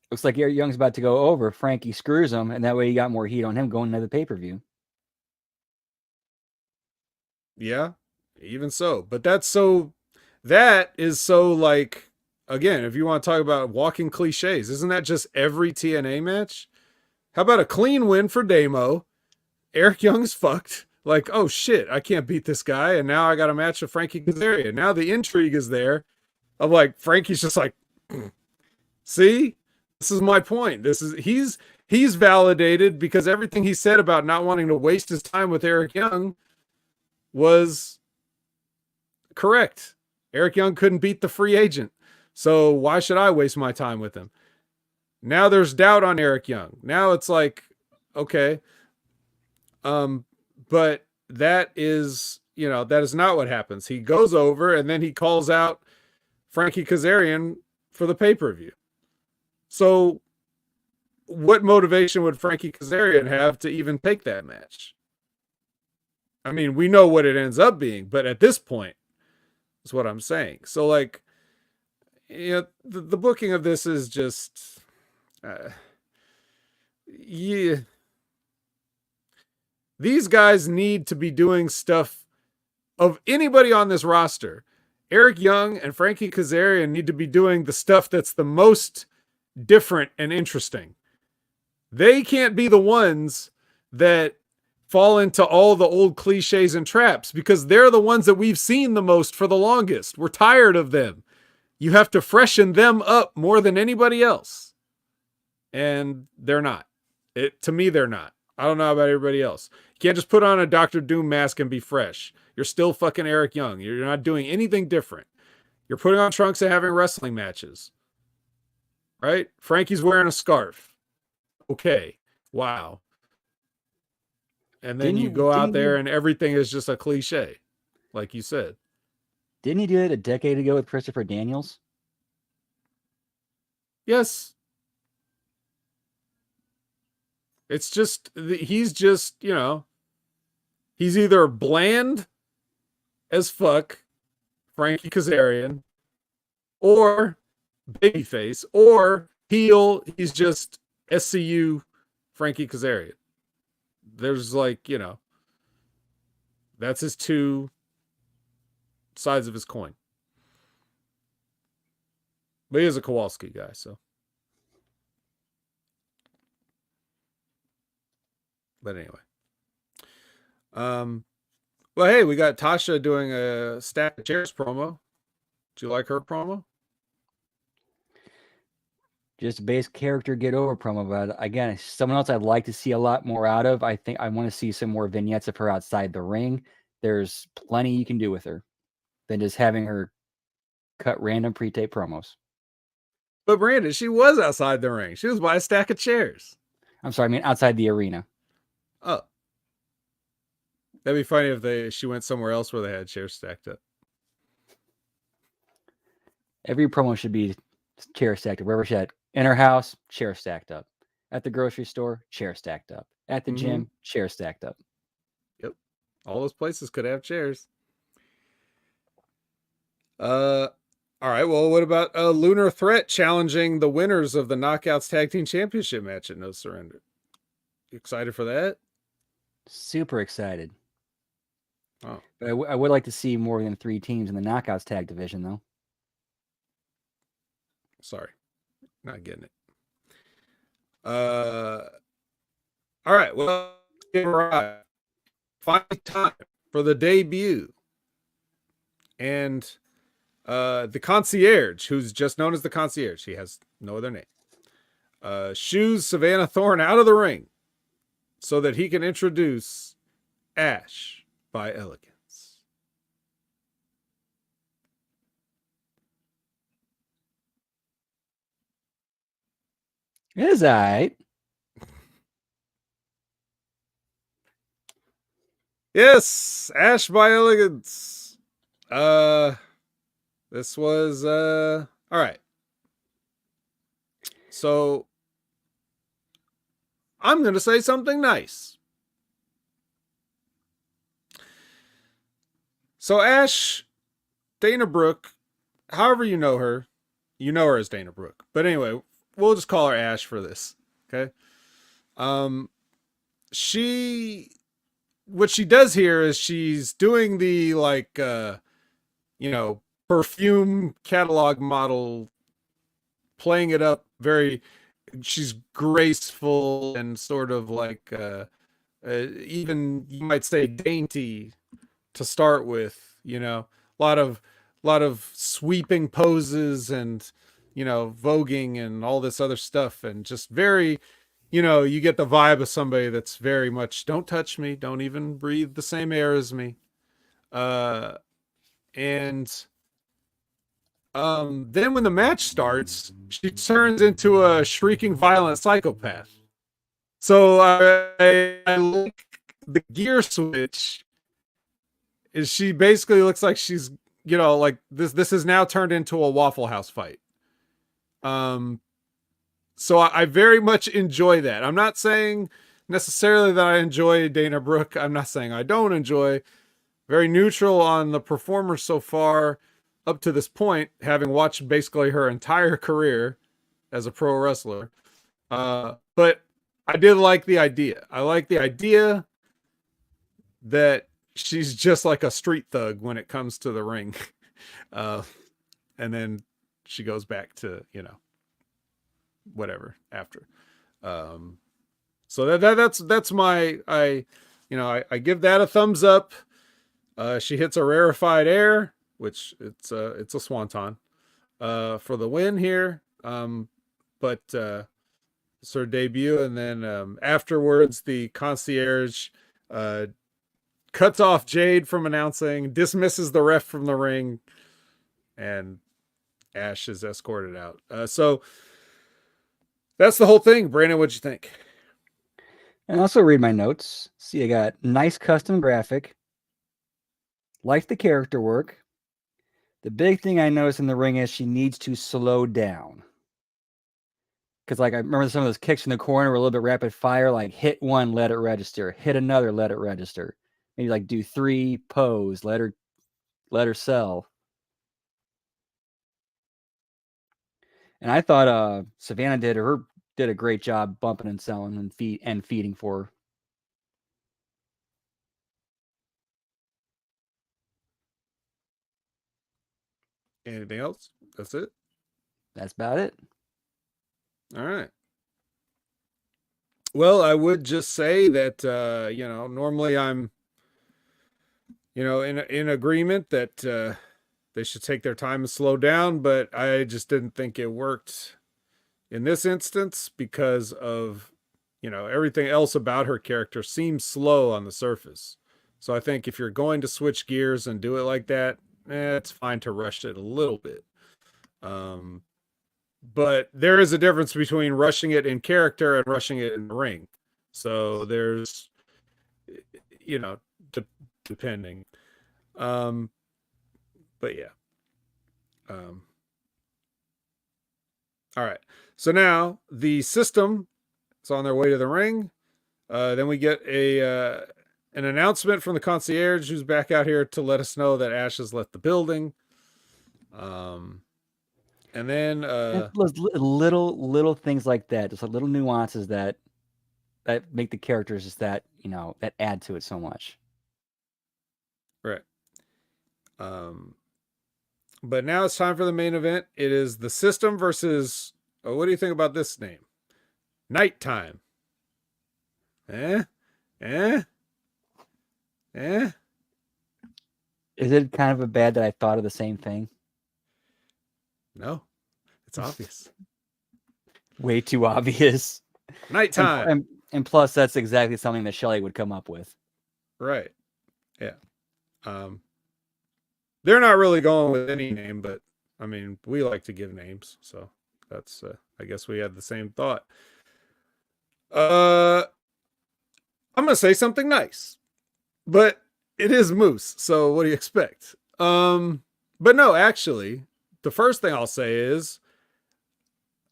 Looks like Eric Young's about to go over. Frankie screws him, and that way you got more heat on him going into the pay-per-view. Yeah, even so. But that is so like, again, if you want to talk about walking cliches, isn't that just every TNA match? How about a clean win for Damo? Eric Young's fucked. Like, oh shit, I can't beat this guy, and now I got a match with Frankie Kazarian. Now the intrigue is there. I'm like, Frankie's just like, see, this is my point. He's validated because everything he said about not wanting to waste his time with Eric Young was correct. Eric Young couldn't beat the free agent. So why should I waste my time with him? Now there's doubt on Eric Young. Now it's like, okay. But that is not what happens. He goes over and then he calls out Frankie Kazarian for the pay-per-view. So what motivation would Frankie Kazarian have to even take that match? I mean, we know what it ends up being, but at this point, is what I'm saying. So, like, the booking of this is just, yeah. These guys need to be doing stuff of anybody on this roster. Eric Young and Frankie Kazarian need to be doing the stuff that's the most different and interesting. They can't be the ones that fall into all the old cliches and traps because they're the ones that we've seen the most for the longest. We're tired of them. You have to freshen them up more than anybody else. And they're not. To me, they're not. I don't know about everybody else. You can't just put on a Dr. Doom mask and be fresh. You're still fucking Eric Young. You're not doing anything different. You're putting on trunks and having wrestling matches. Right? Frankie's wearing a scarf. Okay. Wow. And then you go out there and everything is just a cliche, like you said. Didn't he do it a decade ago with Christopher Daniels? Yes. It's just, he's just, he's either bland as fuck, Frankie Kazarian, or babyface, or heel, he's just SCU Frankie Kazarian. There's like, that's his two sides of his coin. But he is a Kowalski guy, so. But anyway. Well, hey, we got Tasha doing a Stack of Chairs promo. Do you like her promo? Just a base character get over promo, but again, someone else I'd like to see a lot more out of. I think I want to see some more vignettes of her outside the ring. There's plenty you can do with her than just having her cut random pre-tape promos. But Brandon, she was outside the ring. She was by a stack of chairs. I'm sorry, I mean outside the arena. Oh. That'd be funny if she went somewhere else where they had chairs stacked up. Every promo should be chair stacked up. Wherever she had in her house, chair stacked up. At the grocery store, chair stacked up. At the gym, chair stacked up. Yep. All those places could have chairs. All right. Well, what about Lunar Threat challenging the winners of the Knockouts Tag Team Championship match at No Surrender? You excited for that? Super excited. Oh. But I would like to see more than 3 teams in the Knockouts tag division, though. Sorry. Not getting it. All right. Well, finally time for the debut. And the concierge, who's just known as the concierge. He has no other name. Shoos Savannah Thorne out of the ring so that he can introduce Ash by Elegance. It is all right. Yes, Ash by Elegance. This was all right. So I'm going to say something nice. So Ash, Dana Brooke, however you know her as Dana Brooke. But anyway, we'll just call her Ash for this. Okay. Um, she what she does here is she's doing the like you know, perfume catalog model, playing it up very, she's graceful and sort of like even you might say dainty to start with, you know, a lot of sweeping poses and, you know, voguing and all this other stuff, and just very, you know, you get the vibe of somebody that's very much don't touch me, don't even breathe the same air as me. Uh and then when the match starts, she turns into a shrieking violent psychopath. So I like the gear switch is she basically looks like she's, you know, like this is now turned into a Waffle House fight. Um so I very much enjoy that. I'm not saying necessarily that I enjoy Dana Brooke. I'm not saying I don't enjoy. Very neutral on the performer so far up to this point, having watched basically her entire career as a pro wrestler. But I did like the idea. I like the idea that she's just like a street thug when it comes to the ring. Uh, and then she goes back to, you know, whatever after. Um, so that's my, I give that a thumbs up. She hits a rarefied air, which it's a swanton for the win here. But it's her debut, and then afterwards the concierge cuts off Jade from announcing, dismisses the ref from the ring, and Ash is escorted out. So that's the whole thing. Brandon, what'd you think? And also read my notes. See, I got nice custom graphic. Like the character work. The big thing I noticed in the ring is she needs to slow down. Because, like, I remember some of those kicks in the corner were a little bit rapid fire, like hit one, let it register, hit another, let it register. Maybe like do 3, pose, let her sell. And I thought Savannah did a great job bumping and selling and feeding for her. Anything else? That's it. That's about it. All right. Well, I would just say that you know, normally I'm, you know, in agreement that they should take their time and slow down, but I just didn't think it worked in this instance because of, you know, everything else about her character seems slow on the surface. So I think if you're going to switch gears and do it like that, it's fine to rush it a little bit. Um, but there is a difference between rushing it in character and rushing it in the ring. So there's, you know, depending. Um, but yeah. All right. So now the system is on their way to the ring. Then we get an announcement from the concierge who's back out here to let us know that Ash has left the building. And then Those little things like that, just like little nuances that make the characters just that, you know, that add to it so much. right. But now it's time for the main event. It is the system versus. Oh, what do you think about this name? Nighttime. Eh? Eh? Eh? Is it kind of a bad that I thought of the same thing? No, it's obvious. Way too obvious. Nighttime. And plus, that's exactly something that Shelley would come up with. Right. Yeah. They're not really going with any name, but I mean, we like to give names, so that's I guess we had the same thought. I'm gonna say something nice, but it is Moose, so what do you expect? But no, actually, the first thing I'll say is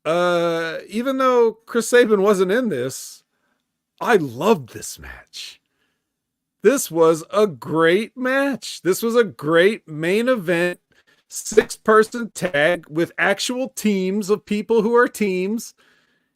even though Chris Sabin wasn't in this, I loved this match. This was a great match. This was a great main event 6-person tag with actual teams of people who are teams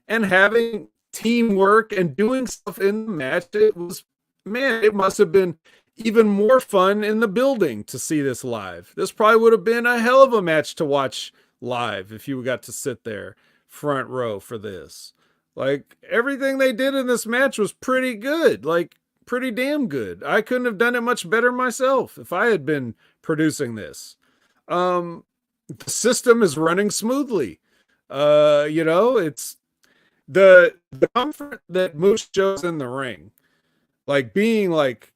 and having teamwork and doing stuff in the match. It was, man, it must have been even more fun in the building to see this live. This probably would have been a hell of a match to watch live if you got to sit there front row for this. Like, everything they did in this match was pretty good. Like, pretty damn good. I couldn't have done it much better myself if I had been producing this. The system is running smoothly. It's the comfort that Moose shows in the ring, like being like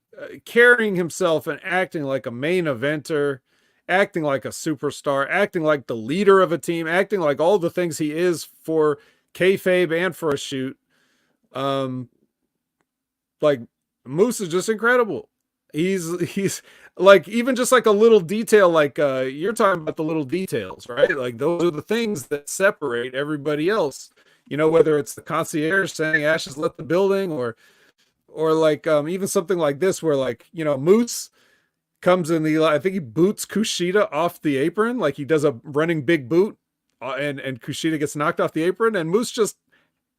carrying himself and acting like a main eventer, acting like a superstar, acting like the leader of a team, acting like all the things he is for kayfabe and for a shoot. Um, like Moose is just incredible. He's like, even just like a little detail, like you're talking about the little details, right? Like those are the things that separate everybody else. Whether it's the concierge saying Ashes left the building, or like even something like this where, like, Moose comes in I think he boots Kushida off the apron, like he does a running big boot, and Kushida gets knocked off the apron, and Moose just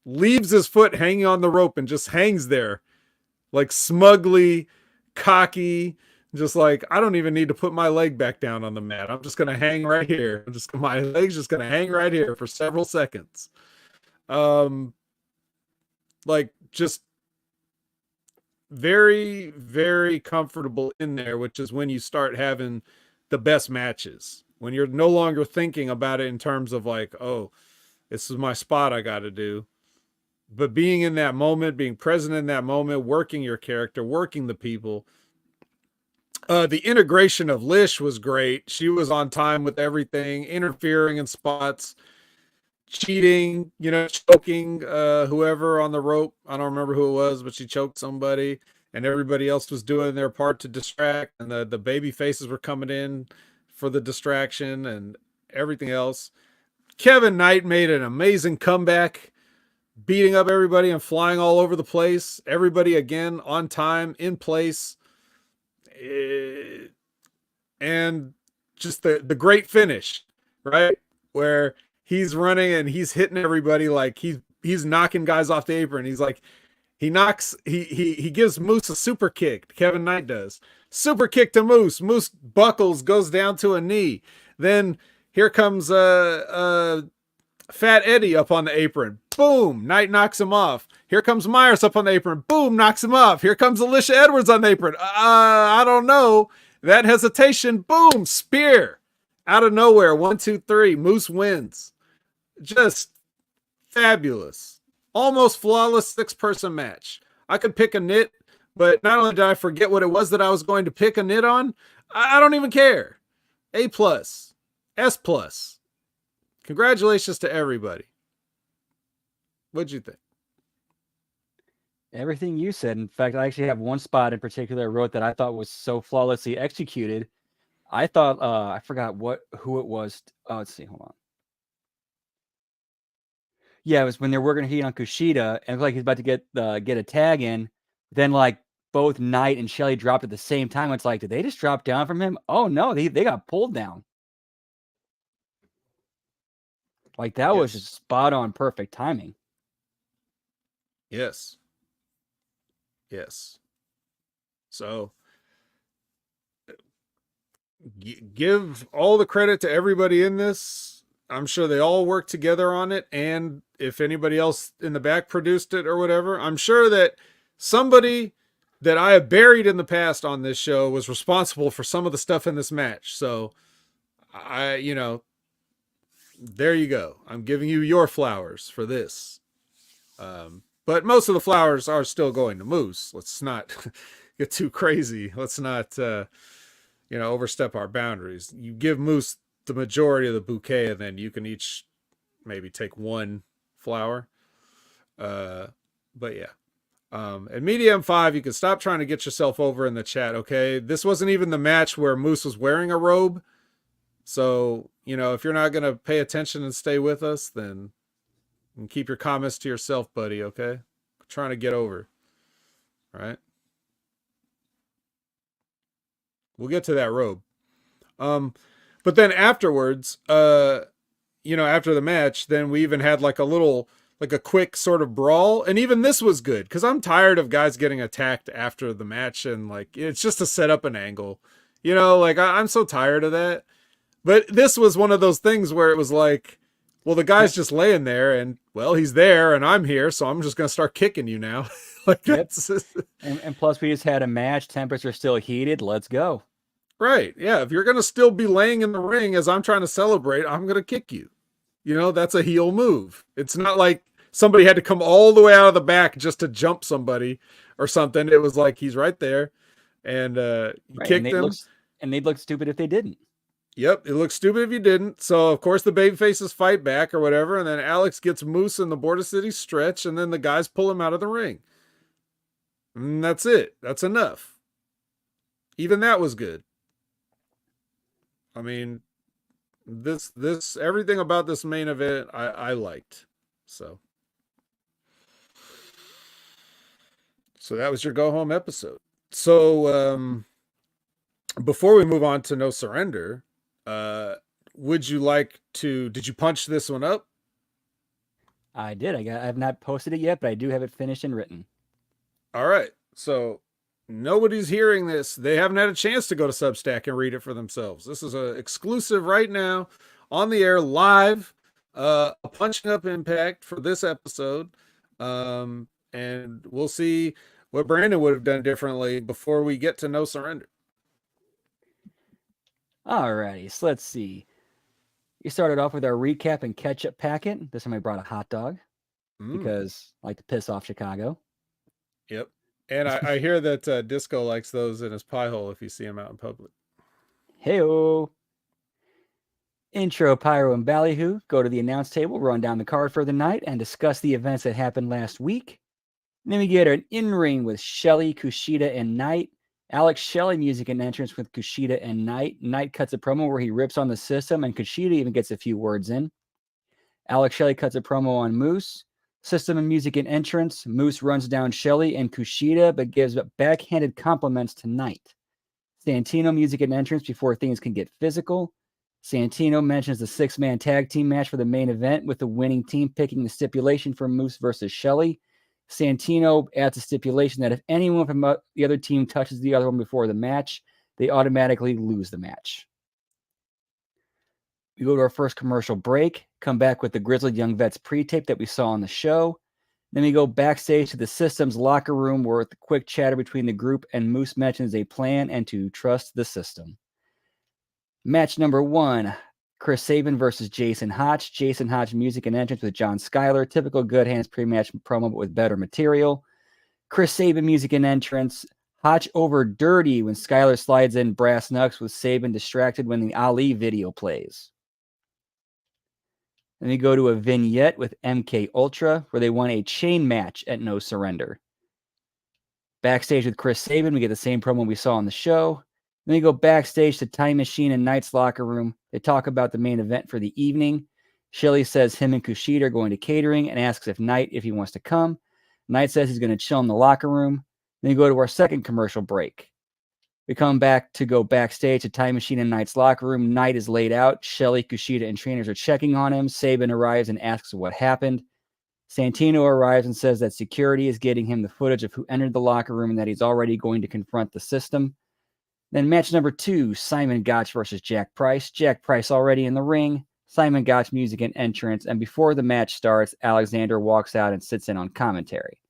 leaves his foot hanging on the rope and just hangs there, like smugly cocky, just like, I don't even need to put my leg back down on the mat. I'm just gonna hang right here. My leg's just gonna hang right here for several seconds. Like, just very, very comfortable in there, which is when you start having the best matches. When you're no longer thinking about it in terms of like, oh, this is my spot I got to do. But being in that moment, being present in that moment, working your character, working the people. The integration of Lish was great. She was on time with everything, interfering in spots, cheating, choking whoever on the rope. I don't remember who it was, but she choked somebody, and everybody else was doing their part to distract, and the baby faces were coming in for the distraction and everything else. Kevin Knight made an amazing comeback, beating up everybody and flying all over the place. Everybody again on time, in place. And just the great finish, right? Where he's running and he's hitting everybody, like he's knocking guys off the apron. He's like, he gives Moose a super kick. Kevin Knight does. Super kick to Moose. Moose buckles, goes down to a knee. Then here comes Fat Eddie up on the apron. Boom! Knight knocks him off. Here comes Myers up on the apron. Boom! Knocks him off. Here comes Alicia Edwards on the apron. I don't know. That hesitation. Boom! Spear. Out of nowhere. 1, 2, 3. Moose wins. Just fabulous. Almost flawless 6-person match. I could pick a nit, but not only did I forget what it was that I was going to pick a nit on, I don't even care. A+. S+. Congratulations to everybody. What'd you think? Everything you said. In fact, I actually have one spot in particular I wrote that I thought was so flawlessly executed. I thought I forgot who it was. Oh, let's see. Hold on. Yeah, it was when they were working heat on Kushida, and it like he's about to get a tag in. Then like both Knight and Shelley dropped at the same time. It's like, did they just drop down from him? Oh no, they got pulled down. Like that was just spot on, perfect timing. Yes. So give all the credit to everybody in this. I'm sure they all worked together on it, and if anybody else in the back produced it or whatever, I'm sure that somebody that I have buried in the past on this show was responsible for some of the stuff in this match. So there you go. I'm giving you your flowers for this. But most of the flowers are still going to Moose. Let's not get too crazy. Let's not, overstep our boundaries. You give Moose the majority of the bouquet, and then you can each maybe take one flower. But yeah. And Media M5, you can stop trying to get yourself over in the chat, okay? This wasn't even the match where Moose was wearing a robe. So, if you're not going to pay attention and stay with us, then keep your comments to yourself, buddy, okay? I'm trying to get over. All right? We'll get to that robe. Um, but then afterwards, after the match, then we even had like a quick sort of brawl, and even this was good because I'm tired of guys getting attacked after the match, and like it's just to set up an angle, like I'm so tired of that. But this was one of those things where it was like, well, the guy's Yep. just laying there, and well, he's there, and I'm here, so I'm just gonna start kicking you now. Like Yep. that's And plus, we just had a match. Temperature still heated. Let's go. right. Yeah, if you're gonna still be laying in the ring as I'm trying to celebrate, I'm gonna kick you. That's a heel move. It's not like somebody had to come all the way out of the back just to jump somebody or something. It was like he's right there, and you Right. kicked him. And they'd look stupid if they didn't. Yep, it looks stupid if you didn't. So of course the baby faces fight back or whatever, and then Alex gets Moose in the Border City stretch, and then the guys pull him out of the ring. And that's it. That's enough. Even that was good. I mean, this everything about this main event I liked. So that was your go home episode. So before we move on to No Surrender, would you like to? Did you punch this one up? I did. I have not posted it yet, but I do have it finished and written. All right. So nobody's hearing this. They haven't had a chance to go to Substack and read it for themselves. This is a exclusive right now on the air live. A punching up impact for this episode. And we'll see what Brandon would have done differently before we get to No Surrender. Alrighty, so let's see. We started off with our recap and ketchup packet. This time I brought a hot dog because I like to piss off Chicago. Yep. And I hear that Disco likes those in his pie hole if you see him out in public. Heyo. Intro, Pyro, and Ballyhoo go to the announce table, run down the card for the night, and discuss the events that happened last week. And then we get an in-ring with Shelley, Kushida, and Knight. Alex Shelley music and entrance with Kushida and Knight. Knight cuts a promo where he rips on the system, and Kushida even gets a few words in. Alex Shelley cuts a promo on Moose. System and music and entrance. Moose runs down Shelley and Kushida, but gives backhanded compliments to Knight. Santino music and entrance before things can get physical. Santino mentions the 6-man tag team match for the main event, with the winning team picking the stipulation for Moose versus Shelley. Santino adds a stipulation that if anyone from the other team touches the other one before the match, they automatically lose the match. We go to our first commercial break, come back with the Grizzled Young Vets pre-tape that we saw on the show. Then we go backstage to the System's locker room where with a quick chatter between the group and Moose mentions a plan and to trust the System. Match number 1, Chris Sabin versus Jason Hotch. Jason Hotch music and entrance with John Schuyler. Typical Good Hands pre-match promo, but with better material. Chris Sabin music and entrance. Hotch over Dirty when Schuyler slides in brass knucks, with Sabin distracted when the Ali video plays. Then we go to a vignette with MK Ultra where they won a chain match at No Surrender. Backstage with Chris Sabin, we get the same promo we saw on the show. Then we go backstage to Time Machine and Knight's locker room. They talk about the main event for the evening. Shelley says him and Kushida are going to catering and asks if he wants to come. Knight says he's going to chill in the locker room. Then we go to our second commercial break. We come back to go backstage to Time Machine and Knight's locker room. Knight is laid out. Shelley, Kushida, and trainers are checking on him. Sabin arrives and asks what happened. Santino arrives and says that security is getting him the footage of who entered the locker room and that he's already going to confront the System. Then match number 2, Simon Gotch versus Jack Price. Jack Price already in the ring. Simon Gotch music and entrance. And before the match starts, Alexander walks out and sits in on commentary.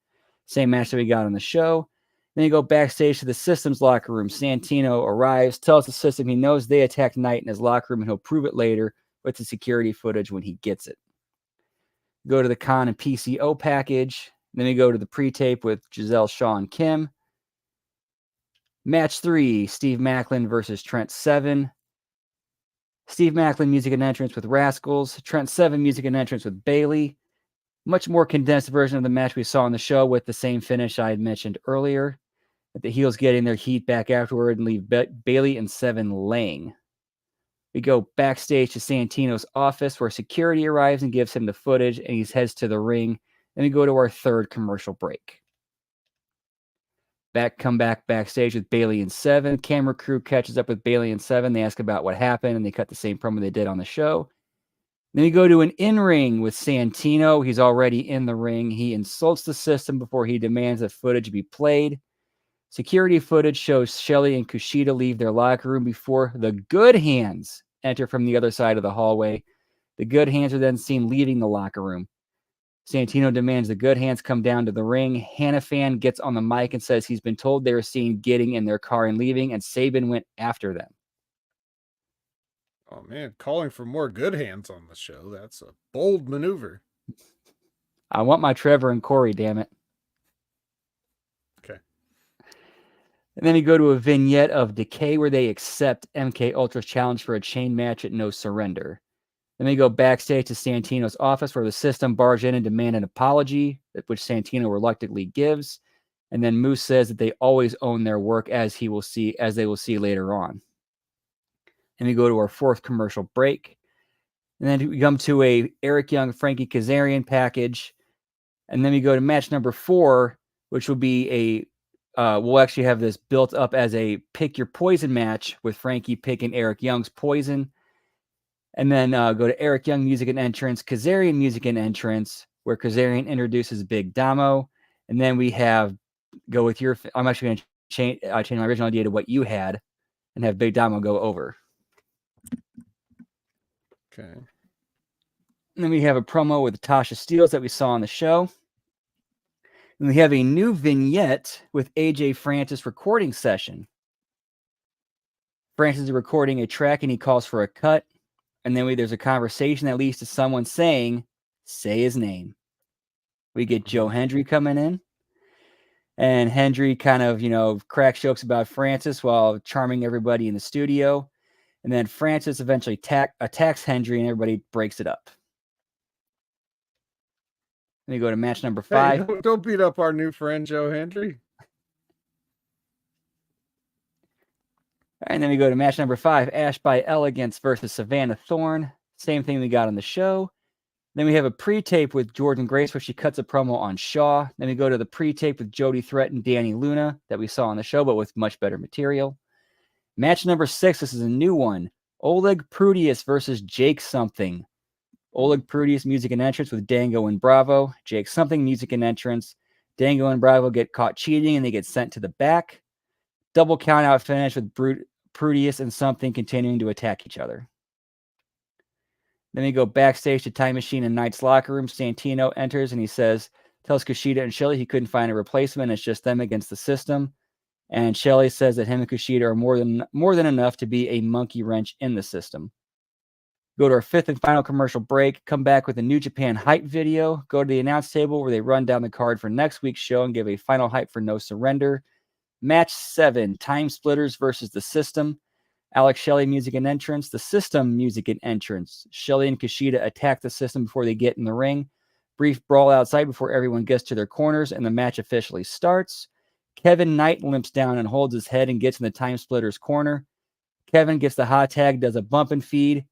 Same match that we got on the show. Then you go backstage to the System's locker room. Santino arrives, tells the System he knows they attacked Knight in his locker room and he'll prove it later with the security footage when he gets it. Go to the Con and PCO package. Then we go to the pre-tape with Giselle, Shaw, and Kim. Match 3, Steve Macklin versus Trent Seven. Steve Macklin music and entrance with Rascals. Trent Seven music and entrance with Bailey. Much more condensed version of the match we saw on the show with the same finish I had mentioned earlier. With the heels getting their heat back afterward and leave Bailey and Seven laying. We go backstage to Santino's office where security arrives and gives him the footage and he heads to the ring. Then we go to our third commercial break. come back backstage with Bailey and Seven. Camera crew catches up with Bailey and Seven. They ask about what happened, and they cut the same promo they did on the show. Then we go to an in-ring with Santino. He's already in the ring. He insults the system before he demands that footage be played. Security footage shows Shelley and Kushida leave their locker room before the Good Hands enter from the other side of the hallway. The Good Hands are then seen leaving the locker room. Santino demands the Good Hands come down to the ring. Hannafan gets on the mic and says he's been told they were seen getting in their car and leaving, and Sabin went after them. Oh man, calling for more Good Hands on the show. That's a bold maneuver. I want my Trevor and Corey, damn it. Okay. And then we go to a vignette of Decay where they accept MK Ultra's challenge for a chain match at No Surrender. Then we go backstage to Santino's office where the system barge in and demand an apology, which Santino reluctantly gives. And then Moose says that they always own their work, as they will see later on. And we go to our fourth commercial break. And then we come to a Eric Young, Frankie Kazarian package. And then we go to match number 4, which will be we'll actually have this built up as a pick your poison match with Frankie picking Eric Young's poison. And then go to Eric Young music and entrance, Kazarian music and entrance, where Kazarian introduces Big Damo. And then we have I'm actually going to change my original idea to what you had and have Big Damo go over. Okay. And then we have a promo with Tasha Steelz that we saw on the show. And we have a new vignette with AJ Francis recording session. Francis is recording a track and he calls for a cut. And then there's a conversation that leads to someone saying, say his name. We get Joe Hendry coming in. And Hendry kind of, cracks jokes about Francis while charming everybody in the studio. And then Francis eventually attacks Hendry and everybody breaks it up. Then we go to match number 5. Hey, don't beat up our new friend, Joe Hendry. And then we go to match number 5, Ash by Elegance versus Savannah Thorne. Same thing we got on the show. Then we have a pre-tape with Jordan Grace where she cuts a promo on Shaw. Then we go to the pre-tape with Jody Threat and Danny Luna that we saw on the show, but with much better material. Match number 6, this is a new one. Oleg Prudius versus Jake Something. Oleg Prudius music and entrance with Dango and Bravo. Jake Something music and entrance. Dango and Bravo get caught cheating and they get sent to the back. Double count out finish with Prudius and Something continuing to attack each other. Then we go backstage to Time Machine and Knight's locker room. Santino enters and he tells Kushida and Shelley he couldn't find a replacement. It's just them against the system. And Shelley says that him and Kushida are more than enough to be a monkey wrench in the system. Go to our 5th and final commercial break. Come back with a New Japan hype video. Go to the announce table where they run down the card for next week's show and give a final hype for No Surrender. Match 7, Time Splitters versus the System. Alex Shelley music and entrance. The System music and entrance. Shelley and Kushida attack the System before they get in the ring. Brief brawl outside before everyone gets to their corners and the match officially starts. Kevin Knight limps down and holds his head and gets in the Time Splitters corner. Kevin gets the hot tag, does a bump and feed.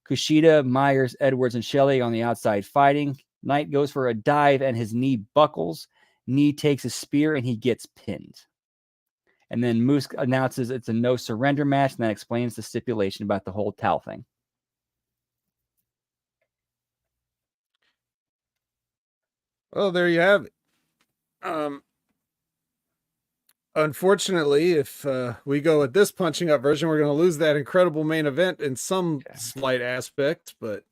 Kushida, Myers, Edwards, and Shelley on the outside fighting. Knight goes for a dive and his knee buckles. Knee takes a spear and he gets pinned. And then Moose announces it's a no surrender match and then explains the stipulation about the whole towel thing. Well, there you have it. Unfortunately, if we go with this punching up version, we're going to lose that incredible main event in some slight aspect, but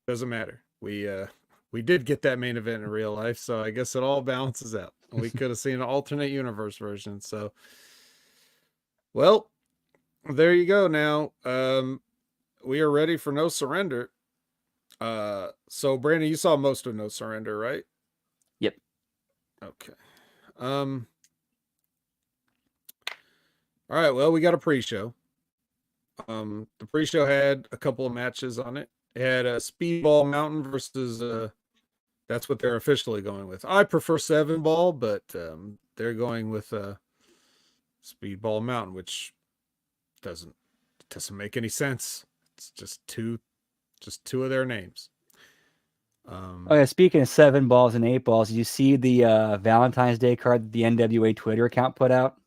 doesn't matter. We did get that main event in real life, so I guess it all balances out. We could have seen an alternate universe version. So, well, there you go. Now, we are ready for No Surrender. So Brandon, you saw most of No Surrender, right? Yep. Okay. All right. Well, we got a pre-show. The pre-show had a couple of matches on it. It had a Speedball Mountain versus that's what they're officially going with. I prefer 7-ball, but they're going with Speedball Mountain, which doesn't make any sense. It's just two of their names. Oh yeah, speaking of 7 balls and 8 balls, did you see the Valentine's Day card that the NWA Twitter account put out?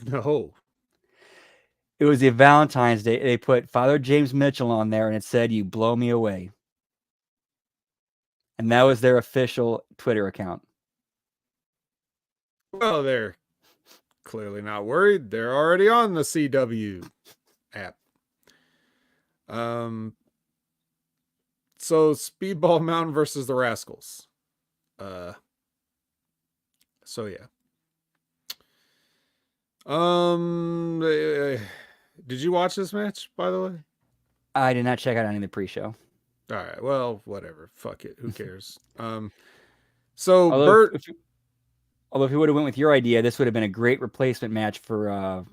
No. It was the Valentine's Day. They put Father James Mitchell on there, and it said, "You blow me away," and that was their official Twitter account. Well, they're clearly not worried. They're already on the CW app. So Speedball Mountain versus the Rascals. So yeah. Did you watch this match, by the way? I did not check out any of the pre-show. All right. Well, whatever. Fuck it. Who cares? So Although, Bert. if you would have went with your idea, this would have been a great replacement match for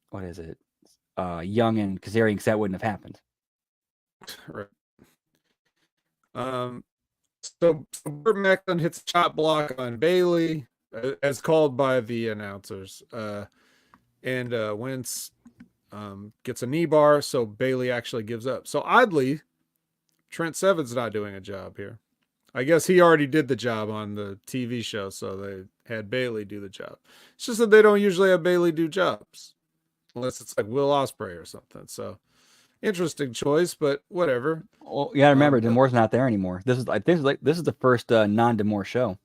what is it? Young and Kazarian, because that wouldn't have happened. Right. So Burt Macklin hits a chop block on Bailey, as called by the announcers, and Wentz gets a knee bar, so Bailey actually gives up. So oddly, Trent Seven's not doing a job here. I guess he already did the job on the TV show, so they had Bailey do the job. It's just that they don't usually have Bailey do jobs, unless it's like Will Ospreay or something. So interesting choice, but whatever. Well, you gotta remember, D'Amore's not there anymore. This is the first non-D'Amore show.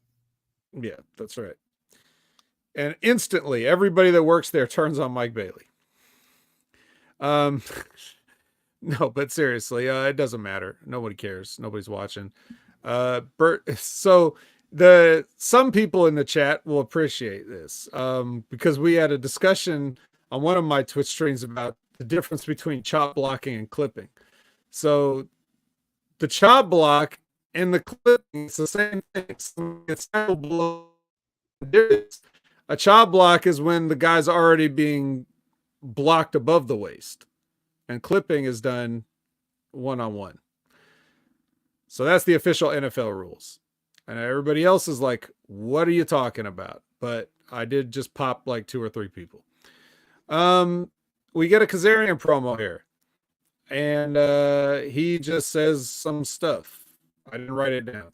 Yeah, that's right. And instantly, everybody that works there turns on Mike Bailey. No, but seriously, it doesn't matter. Nobody cares. Nobody's watching. So some people in the chat will appreciate this, because we had a discussion on one of my Twitch streams about the difference between chop blocking and clipping. So the chop block and the clipping, it's the same thing. It's below. A chop block is when the guy's already being blocked above the waist, and clipping is done one-on-one. So that's the official NFL rules. And everybody else is like, what are you talking about? But I did just pop like 2 or 3 people. We get a Kazarian promo here, and he just says some stuff. I didn't write it down.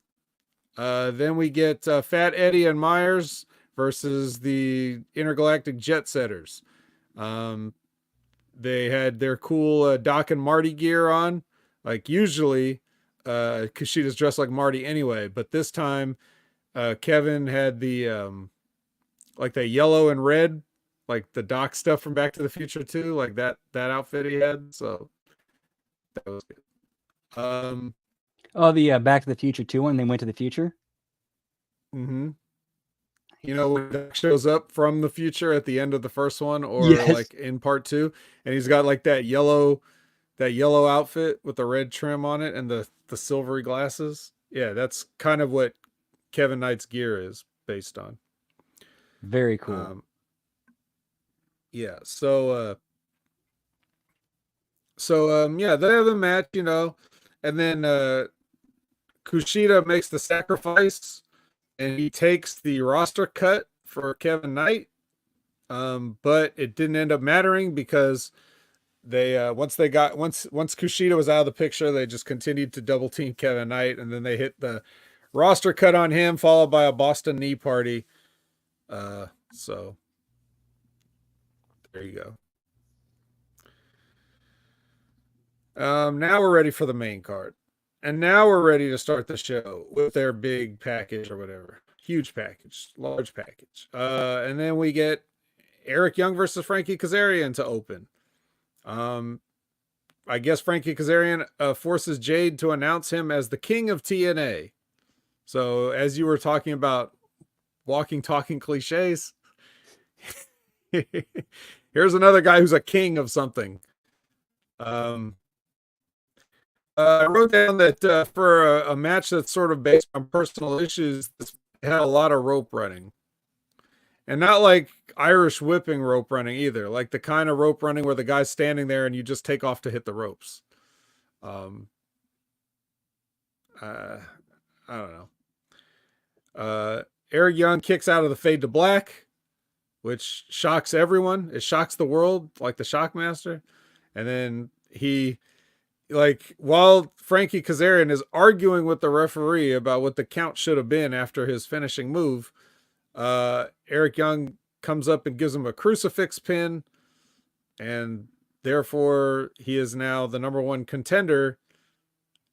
Then we get Fat Eddie and Myers versus the Intergalactic Jet Setters. They had their cool Doc and Marty gear on. Like usually, Kushida's dressed like Marty anyway, but this time, Kevin had the like the yellow and red, like the Doc stuff from Back to the Future 2, like that outfit he had. So that was good. Oh, the Back to the Future 2 when they went to the future. Mm-hmm. You know, when Doc shows up from the future at the end of the first one, or Yes. like in part 2, and he's got like that yellow outfit with the red trim on it and the silvery glasses. Yeah, that's kind of what Kevin Knight's gear is based on. Very cool. Yeah, so yeah, they have the match, you know, and then Kushida makes the sacrifice, and he takes the roster cut for Kevin Knight, but it didn't end up mattering because they once Kushida was out of the picture, they just continued to double team Kevin Knight, and then they hit the roster cut on him, followed by a Boston knee party. So there you go. Now we're ready for the main card. And now we're ready to start the show with their big package or whatever. Huge package, large package. And then we get Eric Young versus Frankie Kazarian to open. I guess Frankie Kazarian forces Jade to announce him as the king of TNA. So as you were talking about walking, talking cliches, here's another guy who's a king of something. I wrote down that for a match that's sort of based on personal issues, this had a lot of rope running. And not like Irish whipping rope running either. Like the kind of rope running where the guy's standing there and you just take off to hit the ropes. I don't know. Eric Young kicks out of the Fade to Black, which shocks everyone. It shocks the world, like the Shockmaster. And then he like while Frankie Kazarian is arguing with the referee about what the count should have been after his finishing move, Eric Young comes up and gives him a crucifix pin, and therefore he is now the number one contender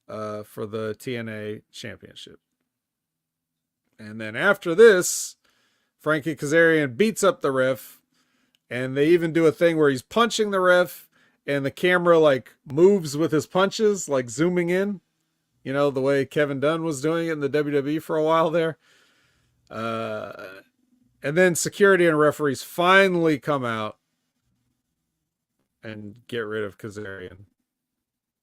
for the TNA championship. And then after this, Frankie Kazarian beats up the ref, and they even do a thing where he's punching the ref, and the camera like moves with his punches, like zooming in, you know, the way Kevin Dunn was doing it in the WWE for a while there. And then security and referees finally come out and get rid of Kazarian.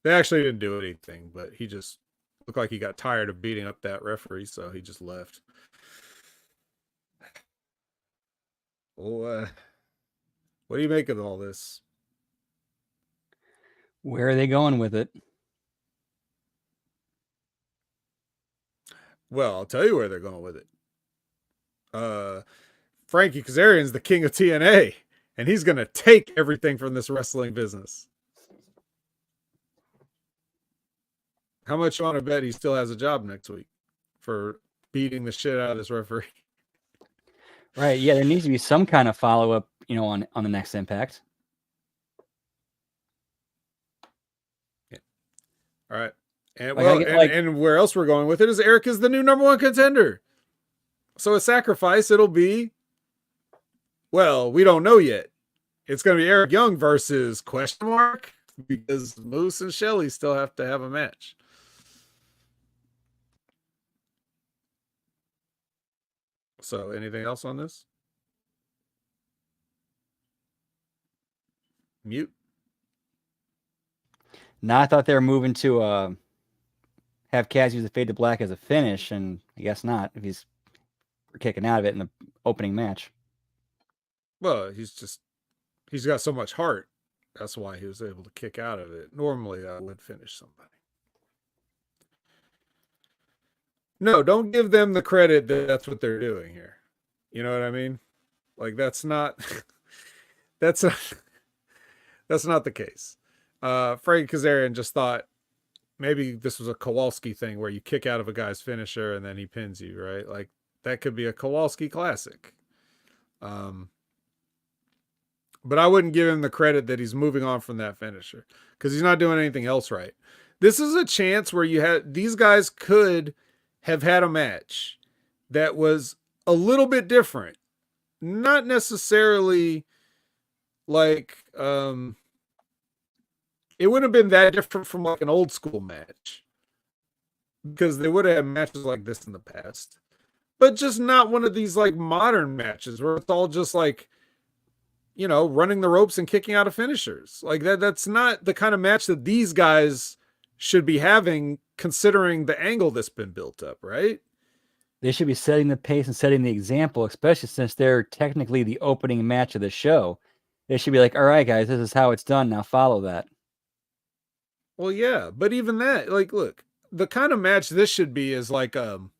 They actually didn't do anything, but he just looked like he got tired of beating up that referee, so he just left. Well, what do you make of all this? Where are they going with it? Well, I'll tell you where they're going with it. Frankie Kazarian's the king of TNA, and he's going to take everything from this wrestling business. How much you want to bet he still has a job next week for beating the shit out of this referee? Right. Yeah, there needs to be some kind of follow-up, you know, on the next Impact. Yeah. All right. And Like, and where else we're going with it is Eric is the new number one contender. So a sacrifice, it'll be, well, we don't know yet. It's going to be Eric Young versus question mark, because Moose and Shelley still have to have a match. So anything else on this? Mute. Now I thought they were moving to have Kaz use the fade to black as a finish, and I guess not if he's kicking out of it in the opening match. Well, he's got so much heart. That's why he was able to kick out of it. Normally, I would finish somebody. No, don't give them the credit that that's what they're doing here. You know what I mean? Like that's not that's not the case. Frank Kazarian just thought maybe this was a Kowalski thing where you kick out of a guy's finisher and then he pins you, right? Like that could be a Kowalski classic. But I wouldn't give him the credit that he's moving on from that finisher because he's not doing anything else right. This is a chance where these guys could have had a match that was a little bit different. Not necessarily like, it wouldn't have been that different from like an old school match because they would have had matches like this in the past, but just not one of these like modern matches where it's all just like, you know, running the ropes and kicking out of finishers. Like that's not the kind of match that these guys should be having considering the angle that's been built up, right? They should be setting the pace and setting the example, especially since they're technically the opening match of the show. They should be like, all right, guys, this is how it's done. Now follow that. Well, yeah, but even that, like, look, the kind of match this should be is like, should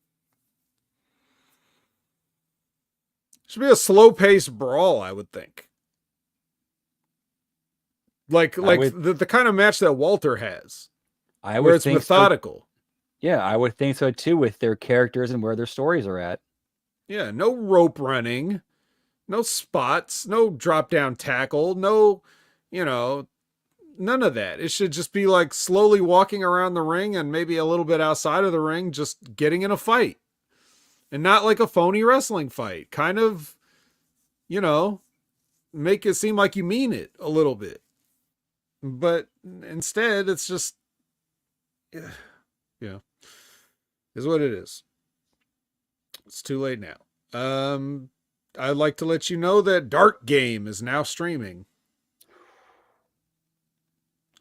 be a slow paced brawl, I would think. Like the kind of match that Walter has, where it's methodical. So. Yeah, I would think so too, with their characters and where their stories are at. Yeah, no rope running, no spots, no drop down tackle, no, you know, none of that. It should just be like slowly walking around the ring and maybe a little bit outside of the ring, just getting in a fight, and not like a phony wrestling fight. Kind of, you know, make it seem like you mean it a little bit. But instead, it's just, yeah, is what it is. It's too late now. I'd like to let you know that Dark Game is now streaming.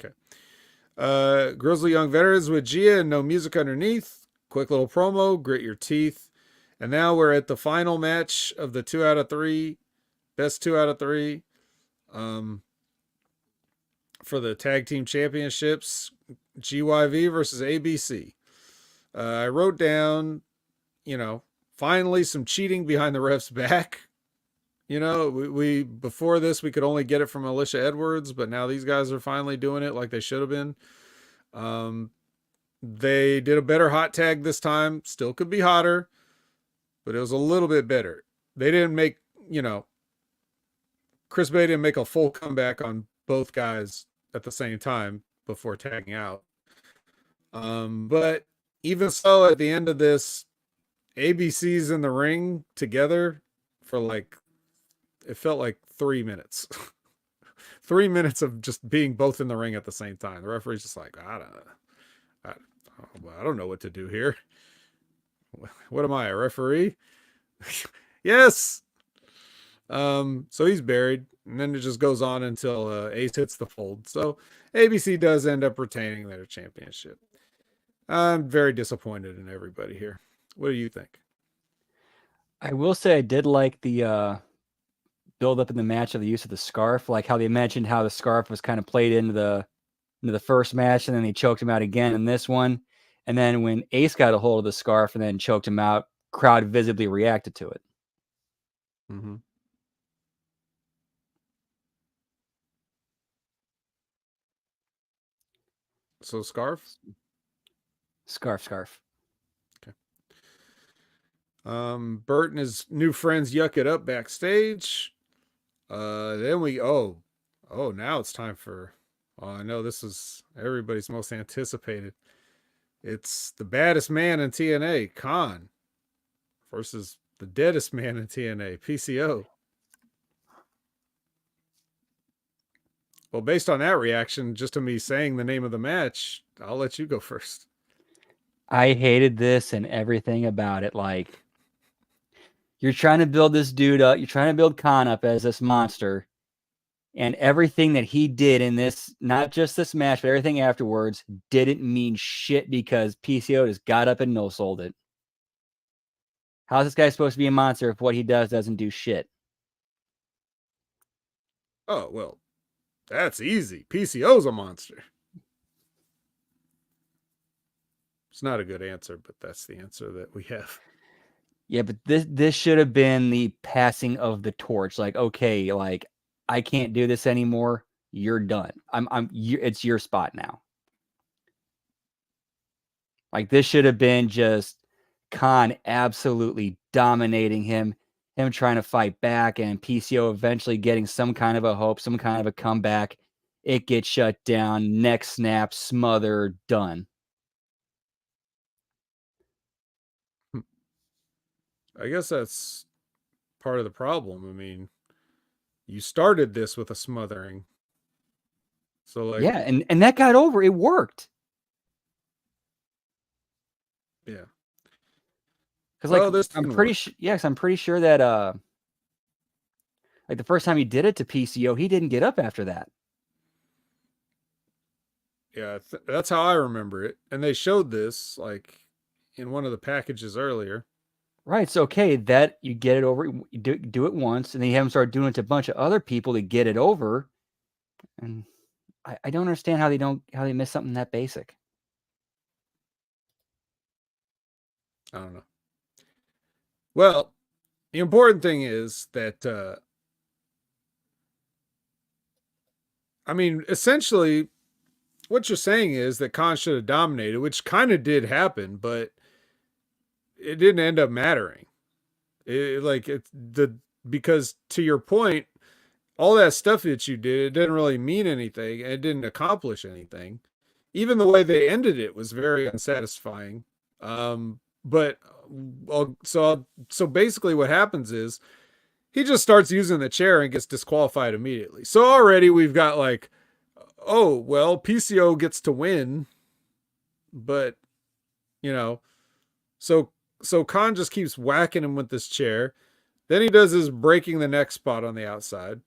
Okay. Grizzly Young Veterans with Gia and no music underneath. Quick little promo, grit your teeth. And now we're at the final match of the 2 out of 3. Best 2 out of 3. For the tag team championships, GYV versus ABC. I wrote down, you know, finally some cheating behind the ref's back. You know, we before this we could only get it from Alicia Edwards, but now these guys are finally doing it like they should have been. Um, they did a better hot tag this time. Still could be hotter, but it was a little bit better. They didn't make, Chris Bay didn't make a full comeback on both guys at the same time before tagging out. But even so, at the end of this, ABC's in the ring together for it felt like 3 minutes. 3 minutes of just being both in the ring at the same time. The referee's just like, I don't know what to do here. What am I, a referee? Yes. So he's buried, and then it just goes on until Ace hits the fold. So ABC does end up retaining their championship. I'm very disappointed in everybody here. What do you think? I will say I did like the build up in the match of the use of the scarf, like how they mentioned how the scarf was kind of played into the first match, and then they choked him out again in this one. And then when Ace got a hold of the scarf and then choked him out, crowd visibly reacted to it. Mm-hmm. So scarf? Scarf. Okay. Bert and his new friends yuck it up backstage. Then now it's time for, I know this is everybody's most anticipated. It's the baddest man in TNA, Khan, versus the deadest man in TNA, PCO. Well, based on that reaction, just to me saying the name of the match, I'll let you go first. I hated this and everything about it. Like, you're trying to build this dude up. You're trying to build Khan up as this monster. And everything that he did in this, not just this match, but everything afterwards, didn't mean shit because PCO just got up and no-sold it. How's this guy supposed to be a monster if what he does doesn't do shit? Oh, well, that's easy. PCO's a monster. It's not a good answer, but that's the answer that we have. Yeah, but this should have been the passing of the torch. Like, okay, like I can't do this anymore. You're done. It's your spot now. Like, this should have been just Khan absolutely dominating him trying to fight back, and PCO eventually getting some kind of a hope, some kind of a comeback. It gets shut down, neck snap, smother, done. I guess that's part of the problem. I mean, you started this with a smothering. So yeah, and that got over. It worked. Yeah. Because I'm pretty sure. Yes, I'm pretty sure that like the first time he did it to PCO, he didn't get up after that. Yeah, that's how I remember it. And they showed this like in one of the packages earlier. Right. It's okay that you get it over. You do it once, and then you have him start doing it to a bunch of other people to get it over. And I don't understand how they miss something that basic. I don't know. Well, the important thing is that I mean, essentially what you're saying is that Khan should have dominated, which kind of did happen, but it didn't end up mattering. Because to your point, all that stuff that you did, it didn't really mean anything. It didn't accomplish anything. Even the way they ended it was very unsatisfying. But so basically what happens is he just starts using the chair and gets disqualified immediately. So already we've got like, oh, well, PCO gets to win, but so Khan just keeps whacking him with this chair. Then he does his breaking the neck spot on the outside.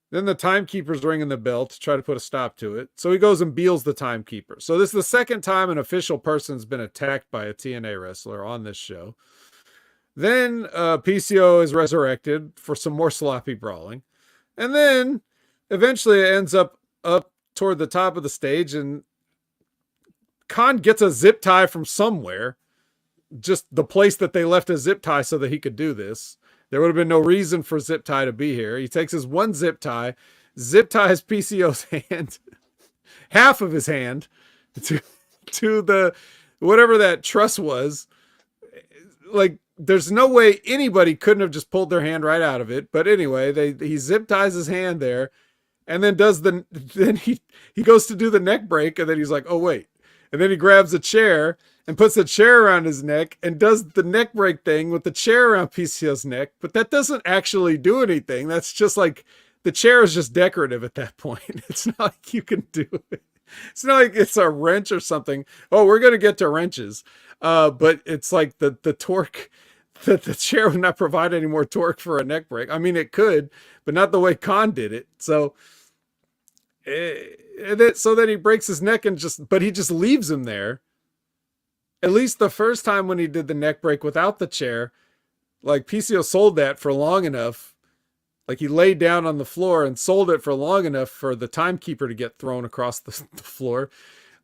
Then the timekeeper's ringing the bell to try to put a stop to it. So he goes and beals the timekeeper. So this is the second time an official person's been attacked by a TNA wrestler on this show. Then PCO is resurrected for some more sloppy brawling. And then eventually it ends up toward the top of the stage, and Khan gets a zip tie from somewhere. Just the place that they left a zip tie so that he could do this. There would have been no reason for zip tie to be here. He takes his one zip ties PCO's hand, half of his hand, to to the whatever that truss was. Like, there's no way anybody couldn't have just pulled their hand right out of it. But anyway, he zip ties his hand there, and then he goes to do the neck break, and then he's like, oh wait, and then he grabs a chair and puts the chair around his neck and does the neck break thing with the chair around PCO's neck. But that doesn't actually do anything. That's just like, the chair is just decorative at that point. It's not like you can do it. It's not like it's a wrench or something. Oh, we're gonna get to wrenches, but it's like the torque that the chair would not provide any more torque for a neck break. I mean, it could, but not the way Khan did it. So, so then he breaks his neck but he just leaves him there. At least the first time when he did the neck break without the chair, like PCO sold that for long enough. Like, he laid down on the floor and sold it for long enough for the timekeeper to get thrown across the floor.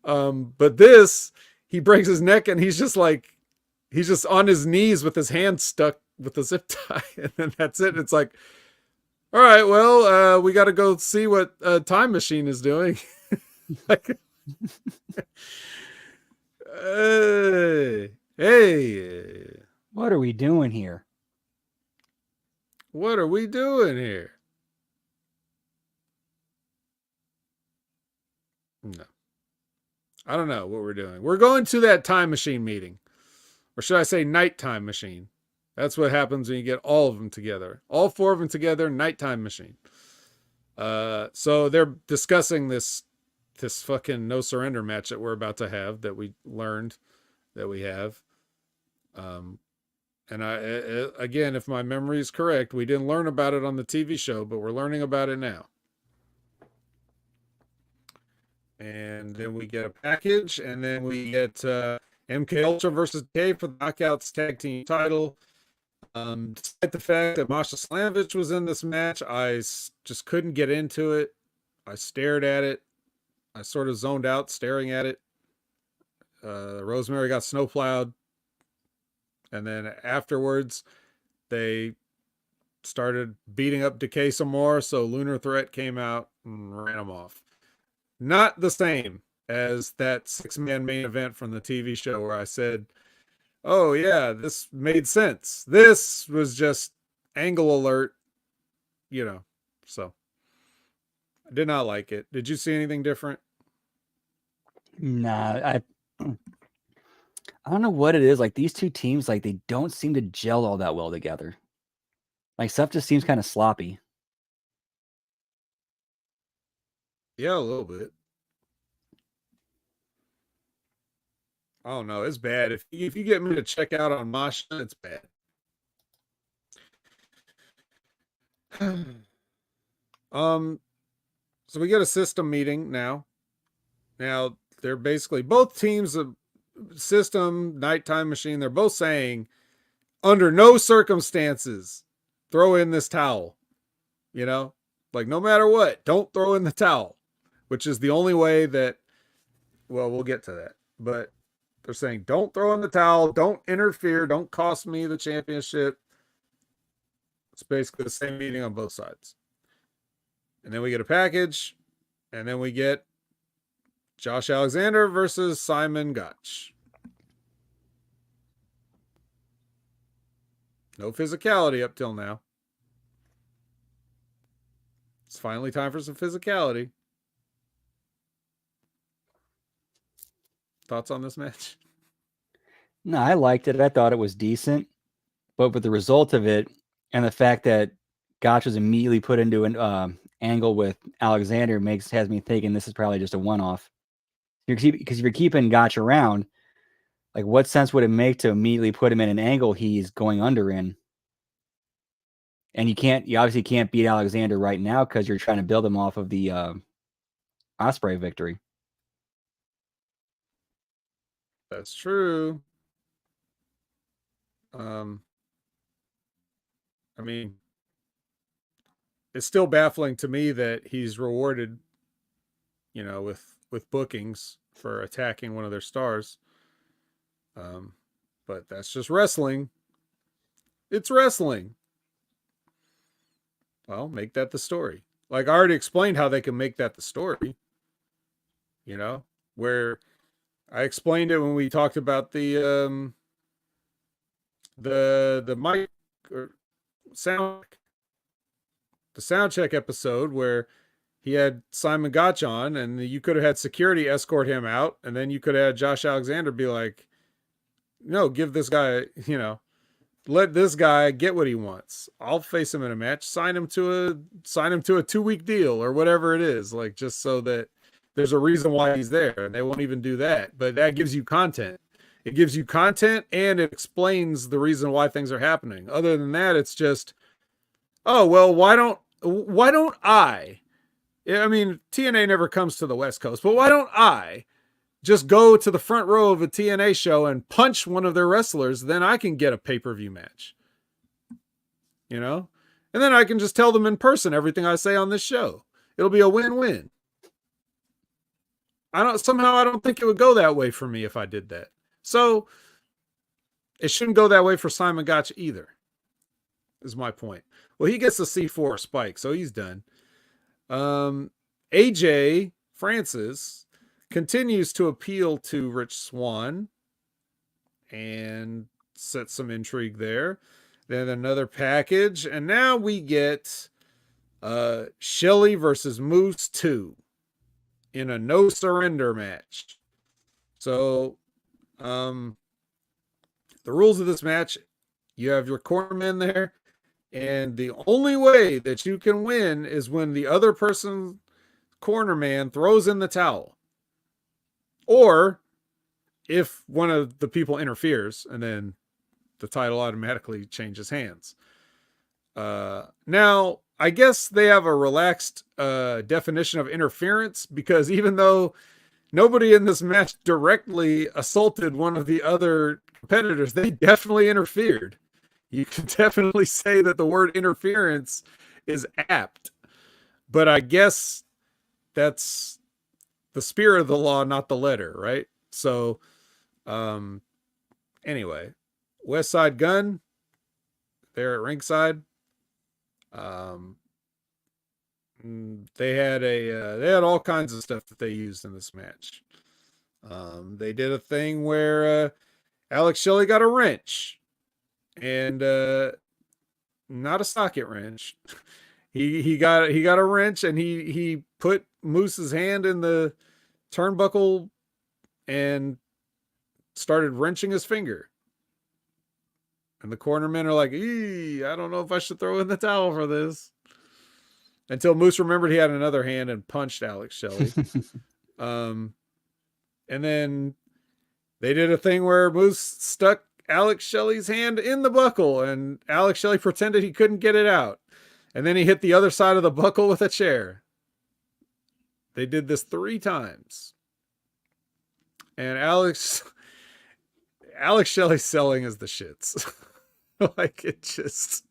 But this, he breaks his neck and he's just on his knees with his hand stuck with the zip tie. And then that's it. It's like, all right, well, we got to go see what Time Machine is doing. Like, hey, What are we doing here? what are we doing here? No, I don't know what we're doing. We're going to that Time Machine meeting, or should I say nighttime machine? That's what happens when you get all of them together. All four of them together, nighttime machine. So they're discussing this fucking No Surrender match that we're about to have, that we learned that we have. And again, if my memory is correct, we didn't learn about it on the TV show, but we're learning about it now. And then we get a package, and then we get MK Ultra versus K for the Knockouts Tag Team title. Despite the fact that Masha Slamovich was in this match, I just couldn't get into it. I stared at it. I sort of zoned out staring at it. Rosemary got snowplowed. And then afterwards, they started beating up Decay some more, so Lunar Threat came out and ran him off. Not the same as that 6-man main event from the TV show where I said, oh yeah, this made sense. This was just angle alert, so I did not like it. Did you see anything different? Nah, I don't know what it is. Like, these two teams, like, they don't seem to gel all that well together. Like, stuff just seems kind of sloppy. Yeah, a little bit. I don't know. It's bad. If you get me to check out on Masha, it's bad. So we get a system meeting now. Now they're basically both teams of System, Nighttime Machine. They're both saying, under no circumstances, throw in this towel. Like, no matter what, don't throw in the towel, which is the only way that. Well, we'll get to that, but they're saying, don't throw in the towel, don't interfere, don't cost me the championship. It's basically the same meeting on both sides. And then we get a package, and then we get Josh Alexander versus Simon Gotch. No physicality up till now. It's finally time for some physicality. Thoughts on this match? No, I liked it. I thought it was decent. But with the result of it and the fact that Gotch was immediately put into an angle with Alexander has me thinking this is probably just a one-off. Because if you're keeping Gotch around, like, what sense would it make to immediately put him in an angle he's going under in? And you obviously can't beat Alexander right now because you're trying to build him off of the Ospreay victory. That's true. I mean, it's still baffling to me that he's rewarded, with bookings for attacking one of their stars. But that's just wrestling. It's wrestling. Well, make that the story. Like, I already explained how they can make that the story. Where I explained it when we talked about the mic or sound the sound check episode where he had Simon Gotch on, and you could have had security escort him out, and then you could have had Josh Alexander be like, "No, give this guy, let this guy get what he wants. I'll face him in a match. Sign him to a 2-week deal or whatever it is, like just so that there's a reason why he's there." And they won't even do that, but that gives you content. It gives you content and it explains the reason why things are happening. Other than that, it's just, oh well, why don't I? I mean, TNA never comes to the West Coast, but why don't I just go to the front row of a TNA show and punch one of their wrestlers? Then I can get a pay-per-view match, you know? And then I can just tell them in person everything I say on this show. It'll be a win-win. I don't think it would go that way for me if I did that. So it shouldn't go that way for Simon Gotch either, is my point. Well, he gets the C4 spike, so he's done. AJ Francis continues to appeal to Rich Swann and set some intrigue there. Then another package, and now we get Shelley versus Moose 2 in a no surrender match. So the rules of this match, you have your cornermen there, and the only way that you can win is when the other person's cornerman throws in the towel. Or if one of the people interferes, and then the title automatically changes hands. Now, I guess they have a relaxed definition of interference, because even though nobody in this match directly assaulted one of the other competitors, they definitely interfered. You can definitely say that the word interference is apt. But I guess that's the spirit of the law, not the letter, right? So, anyway, West Side Gun, they're at ringside. They had all kinds of stuff that they used in this match. They did a thing where Alex Shelley got a wrench, and not a socket wrench. he got a wrench, and he put Moose's hand in the turnbuckle and started wrenching his finger. And the cornermen are like, I don't know if I should throw in the towel for this. Until Moose remembered he had another hand and punched Alex Shelley. And then they did a thing where Moose stuck Alex Shelley's hand in the buckle, and Alex Shelley pretended he couldn't get it out. And then he hit the other side of the buckle with a chair. They did this 3 times. And Alex Shelley's selling is the shits. Like it's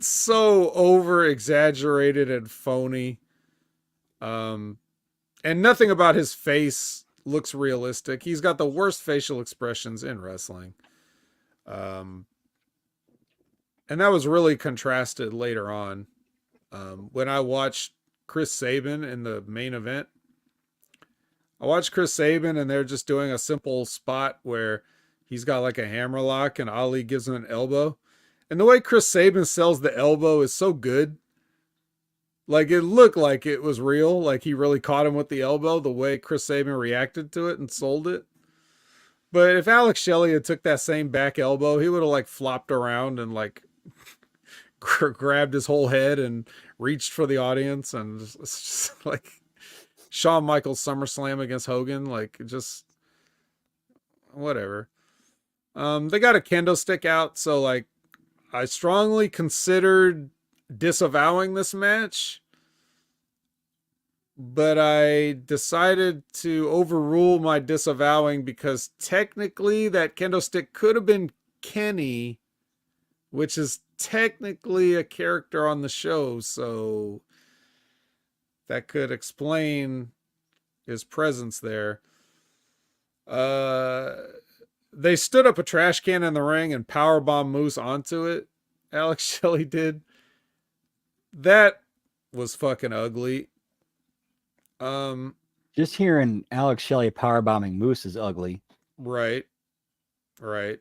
so over exaggerated and phony. And nothing about his face looks realistic. He's got the worst facial expressions in wrestling. And that was really contrasted later on. When I watched Chris Sabin in the main event, I watched Chris Sabin, and they're just doing a simple spot where he's got like a hammerlock and Ali gives him an elbow. And the way Chris Sabin sells the elbow is so good. Like, it looked like it was real. Like, he really caught him with the elbow, the way Chris Sabin reacted to it and sold it. But if Alex Shelley had took that same back elbow, he would have like flopped around and like grabbed his whole head and reached for the audience, and it's just like Shawn Michaels SummerSlam against Hogan, like just whatever. They got a kendo stick out, so like I strongly considered disavowing this match, but I decided to overrule my disavowing because technically that kendo stick could have been Kenny, which is technically a character on the show, so that could explain his presence there. They stood up a trash can in the ring and powerbombed Moose onto it. Alex Shelley did. That was fucking ugly. Just hearing Alex Shelley powerbombing Moose is ugly. Right. Right.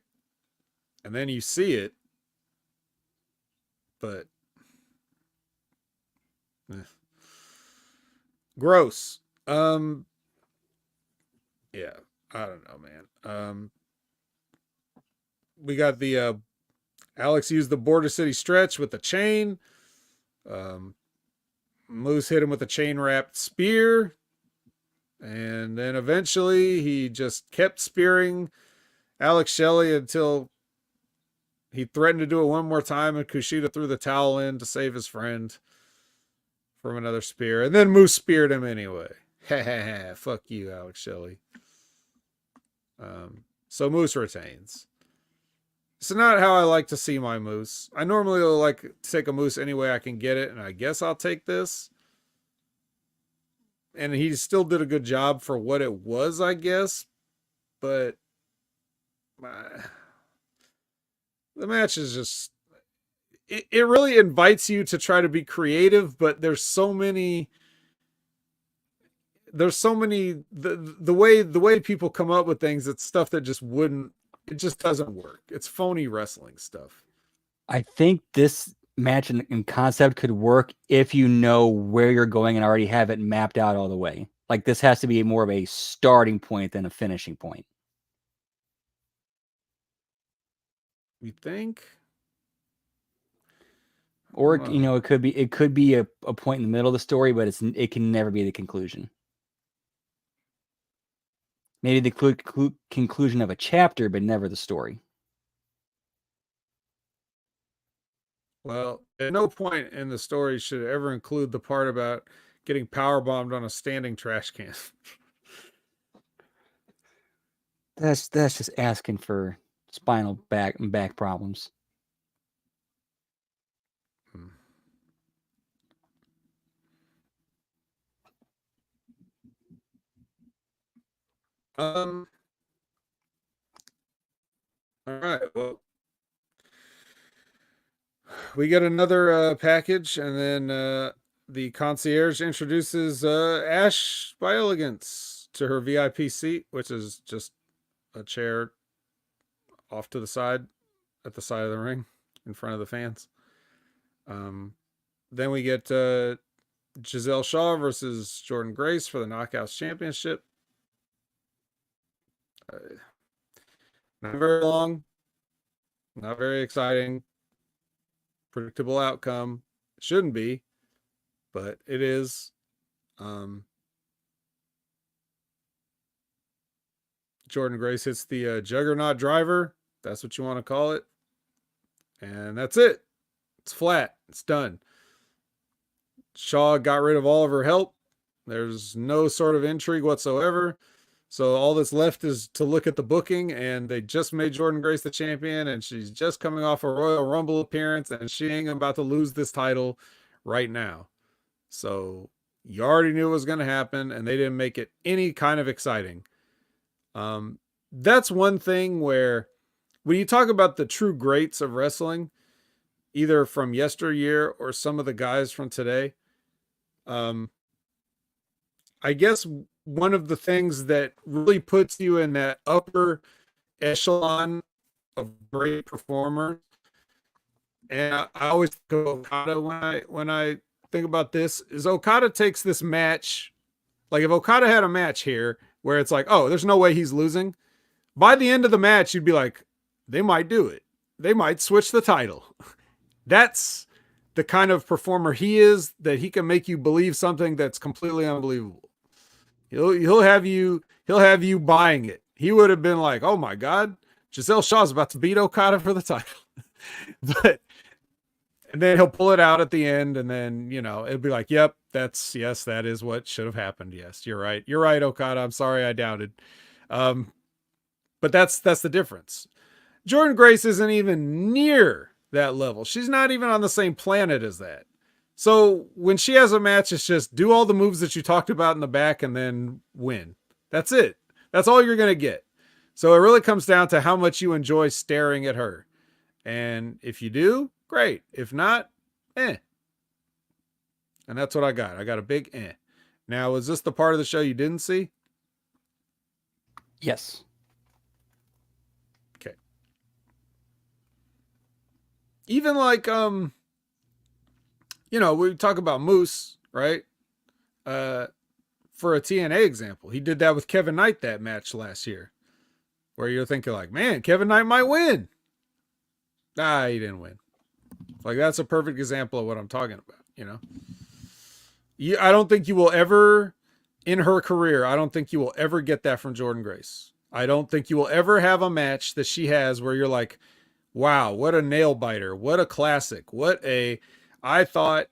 And then you see it, but eh. Gross. Um, yeah, I don't know, man. We got the Alex used the Border City stretch with the chain. Um, Moose hit him with a chain wrapped spear. And then eventually he just kept spearing Alex Shelley until he threatened to do it one more time, and Kushida threw the towel in to save his friend from another spear. And then Moose speared him anyway. Fuck you, Alex Shelley. So Moose retains. It's not how I like to see my Moose. I normally like to take a Moose any way I can get it, and I guess I'll take this. And he still did a good job for what it was, I guess. But the match is just... It really invites you to try to be creative, but there's so many the way people come up with things, it's stuff that just wouldn't... it just doesn't work. It's phony wrestling stuff. I think this match in concept could work if you know where you're going and already have it mapped out all the way. Like, this has to be more of a starting point than a finishing point. You think? Or it could be a point in the middle of the story, but it can never be the conclusion. Maybe the conclusion of a chapter, but never the story. Well, at no point in the story should it ever include the part about getting power bombed on a standing trash can. That's just asking for spinal back problems. All right. Well, we get another package, and then the concierge introduces Ash by Elegance to her VIP seat, which is just a chair off to the side at the side of the ring in front of the fans. Then we get Giselle Shaw versus Jordan Grace for the Knockouts Championship. Not very long, not very exciting, predictable outcome. It shouldn't be, but it is. Jordan Grace hits the Juggernaut driver. That's what you want to call it. And that's it. It's flat. It's done. Shaw got rid of all of her help. There's no sort of intrigue whatsoever. So all that's left is to look at the booking, and they just made Jordan Grace the champion, and she's just coming off a Royal Rumble appearance, and she ain't about to lose this title right now. So you already knew it was going to happen, and they didn't make it any kind of exciting. That's one thing where when you talk about the true greats of wrestling, either from yesteryear or some of the guys from today, I guess one of the things that really puts you in that upper echelon of great performer, and I always think of Okada when I think about this, is Okada takes this match. Like, if Okada had a match here where it's like, oh, there's no way he's losing, by the end of the match, you'd be like, they might do it. They might switch the title. That's the kind of performer he is, that he can make you believe something that's completely unbelievable. He'll have you buying it. He would have been like, oh my God, Giselle Shaw's about to beat Okada for the title. And then he'll pull it out at the end, and then, it'll be like, yep, that is what should have happened. Yes, you're right. You're right, Okada. I'm sorry I doubted. But that's the difference. Jordan Grace isn't even near that level. She's not even on the same planet as that. So when she has a match, it's just do all the moves that you talked about in the back and then win. That's it. That's all you're going to get. So it really comes down to how much you enjoy staring at her. And if you do, great. If not, And that's what I got. I got a big Now, is this the part of the show you didn't see? Yes. Okay. Even like we talk about Moose, right? For a TNA example, he did that with Kevin Knight that match last year, where you're thinking like, man, Kevin Knight might win. Nah, he didn't win. Like, that's a perfect example of what I'm talking about. I don't think you will ever, in her career, I don't think you will ever get that from Jordynne Grace. I don't think you will ever have a match that she has where you're like, wow, what a nail biter. What a classic. I thought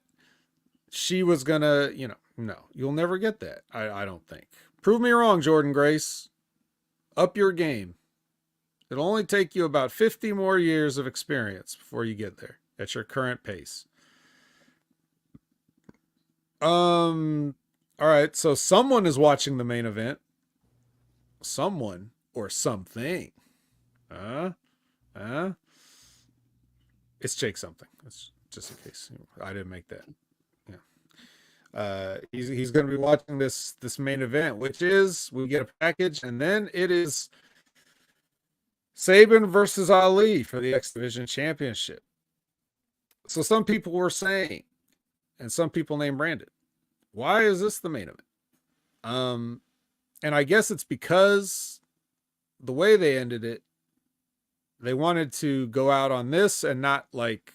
she was gonna, no, you'll never get that. I don't think. Prove me wrong, Jordynne Grace. Up your game. It'll only take you about 50 more years of experience before you get there at your current pace. All right, so someone is watching the main event. Someone or something. It's Jake something. It's just in case I didn't make that. Yeah. He's going to be watching this main event, which is we get a package, and then it is Sabin versus Ali for the X Division Championship. So some people were saying, and some people named Brandon, why is this the main event? And I guess it's because the way they ended it, they wanted to go out on this and not like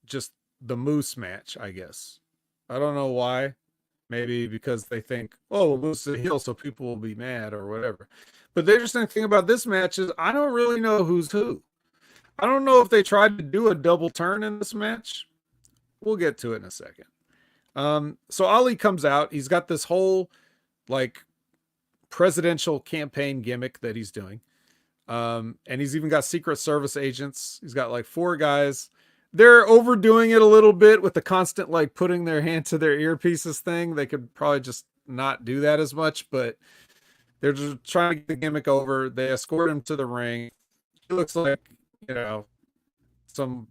just the Moose match, I guess. I don't know why. Maybe because they think, oh, Moose is a heel, so people will be mad or whatever. But the interesting thing about this match is I don't really know who's who. I don't know if they tried to do a double turn in this match. We'll get to it in a second. So Ali comes out. He's got this whole like presidential campaign gimmick that he's doing. And he's even got Secret Service agents. He's got like 4 guys. They're overdoing it a little bit with the constant like putting their hand to their earpieces thing. They could probably just not do that as much, but they're just trying to get the gimmick over. They escort him to the ring. He looks like, some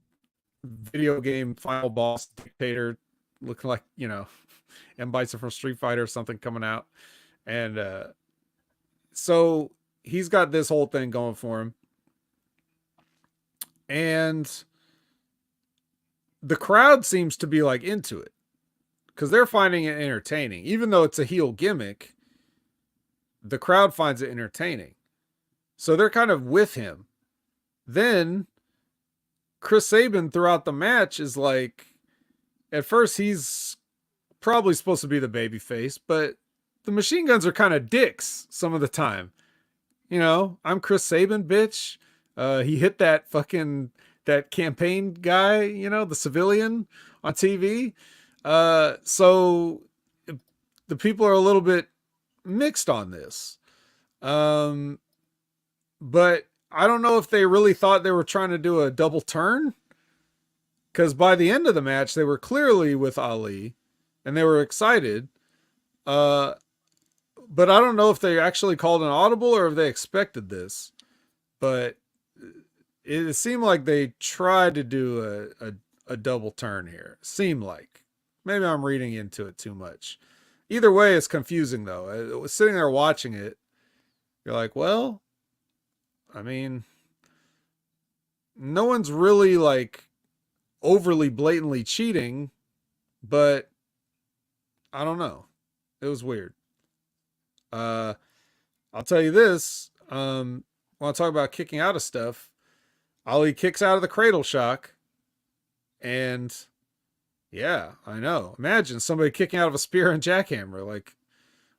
video game final boss dictator looking like, M. Bison from Street Fighter or something coming out. And so he's got this whole thing going for him. And the crowd seems to be like into it because they're finding it entertaining. Even though it's a heel gimmick, the crowd finds it entertaining. So they're kind of with him. Then Chris Sabin throughout the match is like, at first he's probably supposed to be the babyface, but the machine guns are kind of dicks some of the time. I'm Chris Sabin, bitch. He hit that campaign guy, the civilian on TV. So the people are a little bit mixed on this. But I don't know if they really thought they were trying to do a double turn, because by the end of the match, they were clearly with Ali and they were excited. But I don't know if they actually called an audible or if they expected this, but it seemed like they tried to do a double turn here. Seemed like. Maybe I'm reading into it too much. Either way, it's confusing though. I was sitting there watching it. You're like, well, I mean, no one's really like overly blatantly cheating, but I don't know. It was weird. I'll tell you this. Want to talk about kicking out of stuff? Ali kicks out of the cradle shock, and yeah, I know. Imagine somebody kicking out of a spear and jackhammer. Like,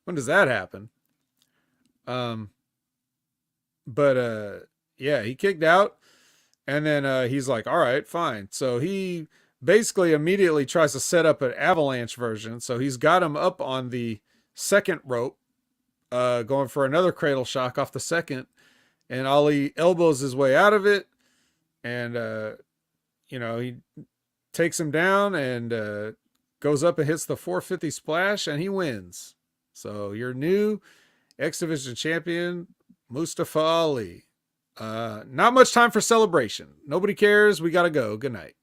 when does that happen? But yeah, he kicked out, and then he's like, all right, fine. So he basically immediately tries to set up an avalanche version. So he's got him up on the second rope, going for another cradle shock off the second, and Ali elbows his way out of it, and he takes him down and goes up and hits the 450 splash, and he wins. So your new X Division champion, Mustafa Ali. Not much time for celebration. Nobody cares. We got to go. Good night.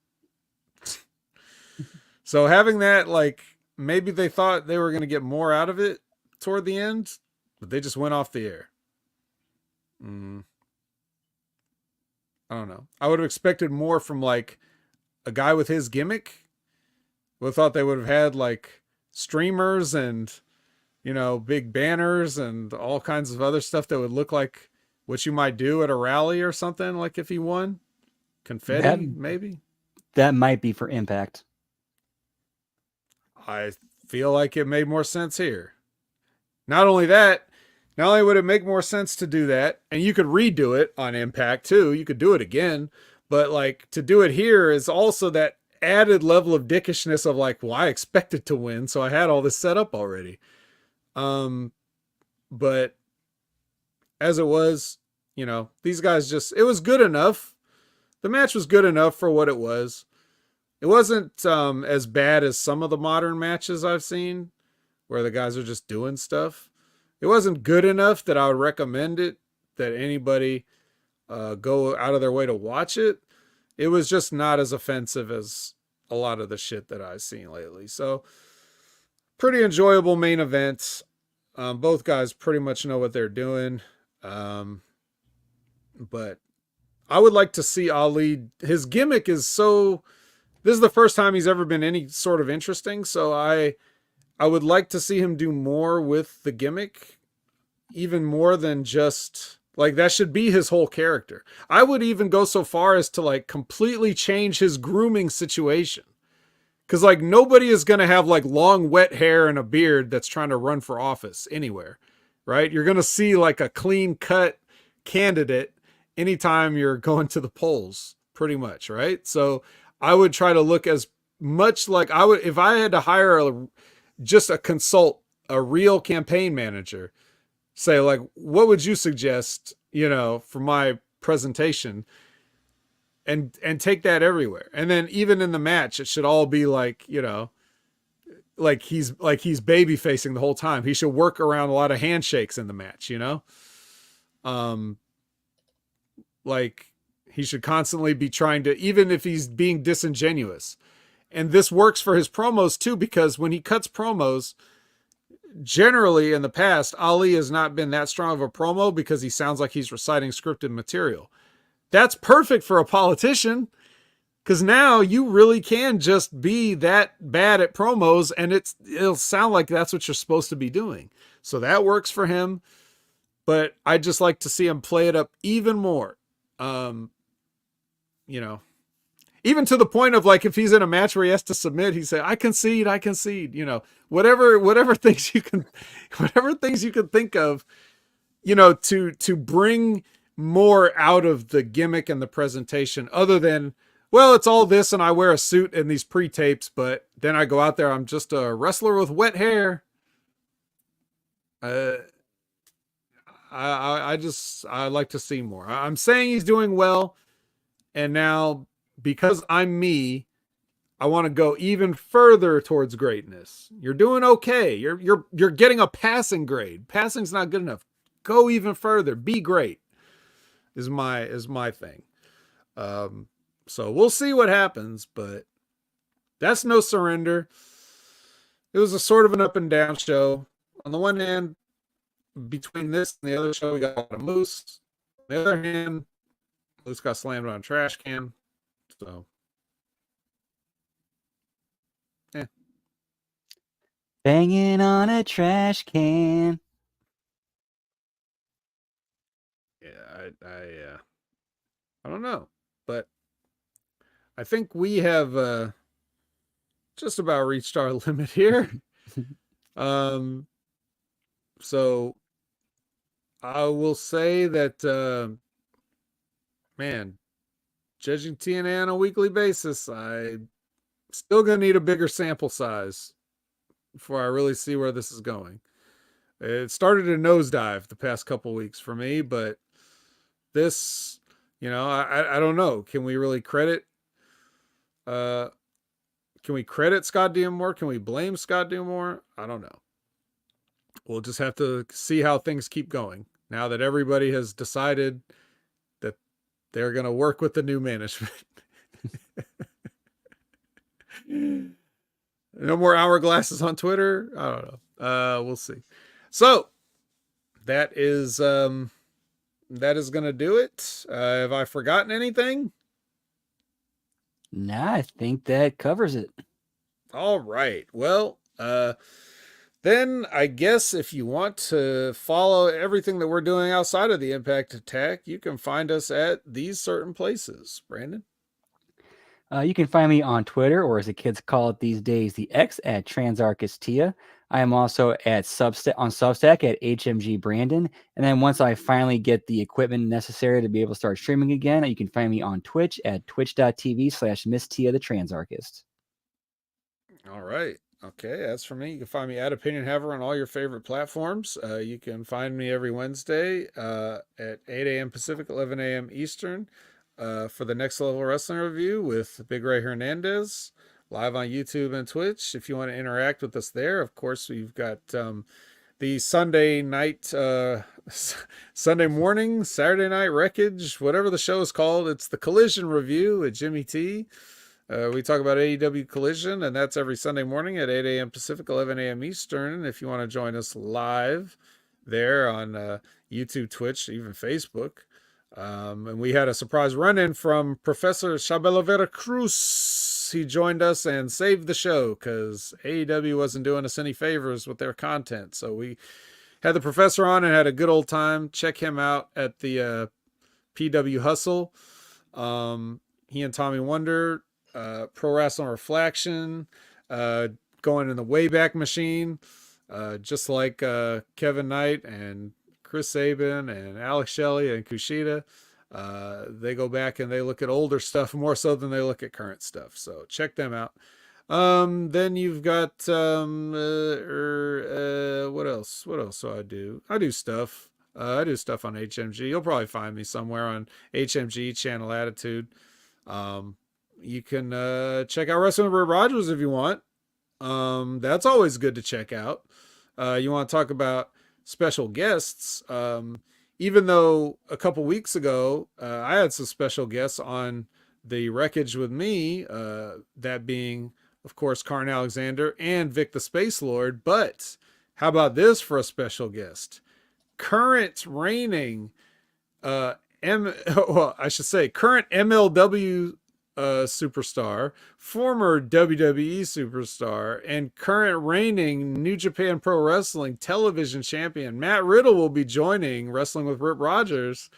So having that like maybe they thought they were going to get more out of it toward the end, but they just went off the air. Mm, I don't know. I would have expected more from like a guy with his gimmick. Would have thought they would have had like streamers and big banners and all kinds of other stuff that would look like what you might do at a rally or something. Like if he won, That confetti maybe. that might be for Impact. I feel like it made more sense here. Not only that, not only would it make more sense to do that, and you could redo it on Impact too, you could do it again, but like to do it here is also that added level of dickishness of like, well, I expected to win, so I had all this set up already. But as it was, these guys it was good enough. The match was good enough for what it was. It wasn't as bad as some of the modern matches I've seen where the guys are just doing stuff. It wasn't good enough that I would recommend it, that anybody go out of their way to watch it. It was just not as offensive as a lot of the shit that I've seen lately. So, pretty enjoyable main event. Both guys pretty much know what they're doing. But I would like to see Ali. His gimmick is so. This is the first time he's ever been any sort of interesting. So I would like to see him do more with the gimmick, even more than just like that should be his whole character. I would even go so far as to like completely change his grooming situation. Cause like nobody is going to have like long wet hair and a beard that's trying to run for office anywhere, right? You're going to see like a clean cut candidate anytime you're going to the polls, pretty much, right? So I would try to look as much like I would if I had to hire just a consult, a real campaign manager, say like, what would you suggest, for my presentation? And take that everywhere. And then even in the match, it should all be like, like he's baby facing the whole time. He should work around a lot of handshakes in the match, like he should constantly be trying to, even if he's being disingenuous. And this works for his promos too, because when he cuts promos, generally in the past, Ali has not been that strong of a promo because he sounds like he's reciting scripted material. That's perfect for a politician because now you really can just be that bad at promos and it'll sound like that's what you're supposed to be doing. So that works for him, but I just like to see him play it up even more. Even to the point of like, if he's in a match where he has to submit, he say, I concede, whatever things you can think of, to bring more out of the gimmick and the presentation other than, well, it's all this and I wear a suit and these pre-tapes, but then I go out there, I'm just a wrestler with wet hair. I like to see more. I'm saying he's doing well, and now because I'm me, I want to go even further towards greatness. You're doing okay. You're getting a passing grade. Passing's not good enough. Go even further. Be great. Is my thing. So we'll see what happens, but that's No Surrender. It was a sort of an up and down show. On the one hand, between this and the other show, we got a lot of Moose. On the other hand, Moose got slammed on a trash can. So, yeah. Banging on a trash can. Yeah, I don't know, but I think we have just about reached our limit here. So I will say that, man, judging TNA on a weekly basis, I still gonna need a bigger sample size before I really see where this is going. It started a nosedive the past couple weeks for me, but this, I don't know. Can we really credit? Can we credit Scott D'Amore? Can we blame Scott D'Amore? I don't know. We'll just have to see how things keep going now that everybody has decided that they're going to work with the new management. No more hourglasses on Twitter. I don't know. We'll see. So that is gonna do it. Have I forgotten anything? Nah, I think that covers it. All right. Well, then I guess if you want to follow everything that we're doing outside of the Impact Attack, you can find us at these certain places. Brandon? You can find me on Twitter, or as the kids call it these days, the X at Transarchistia. I am also at Substack at HMG Brandon. And then once I finally get the equipment necessary to be able to start streaming again, you can find me on Twitch at twitch.tv/Miss Tia the Transarchist. All right. Okay, as for me, you can find me at Opinion Haver on all your favorite platforms. You can find me every Wednesday at 8 a.m. Pacific, 11 a.m. Eastern for the Next Level Wrestling Review with Big Ray Hernandez, live on YouTube and Twitch. If you want to interact with us there, of course, we've got the Sunday night, Sunday morning, Saturday night wreckage, whatever the show is called. It's the Collision Review with Jimmy T. We talk about AEW Collision, and that's every Sunday morning at 8 a.m. Pacific, 11 a.m. Eastern. If you want to join us live there on YouTube, Twitch, even Facebook. And we had a surprise run-in from Professor Chabela Cruz. He joined us and saved the show because AEW wasn't doing us any favors with their content. So we had the professor on and had a good old time. Check him out at the PW Hustle. He and Tommy Wonder, Pro Wrestling Reflection, going in the Wayback Machine, just like Kevin Knight and Chris Sabin and Alex Shelley and Kushida. They go back and they look at older stuff more so than they look at current stuff. So check them out. Then you've got what else? What else do I do? I do stuff. I do stuff on HMG. You'll probably find me somewhere on HMG Channel Attitude. You can check out Wrestling with Rip Rogers if you want. That's always good to check out. You want to talk about special guests. Even though a couple weeks ago I had some special guests on the Wreckage with me, that being, of course, Karn Alexander and Vic the Space Lord. But how about this for a special guest? Current reigning current MLW superstar, former WWE superstar, and current reigning New Japan Pro Wrestling television champion Matt Riddle will be joining Wrestling with Rip Rogers.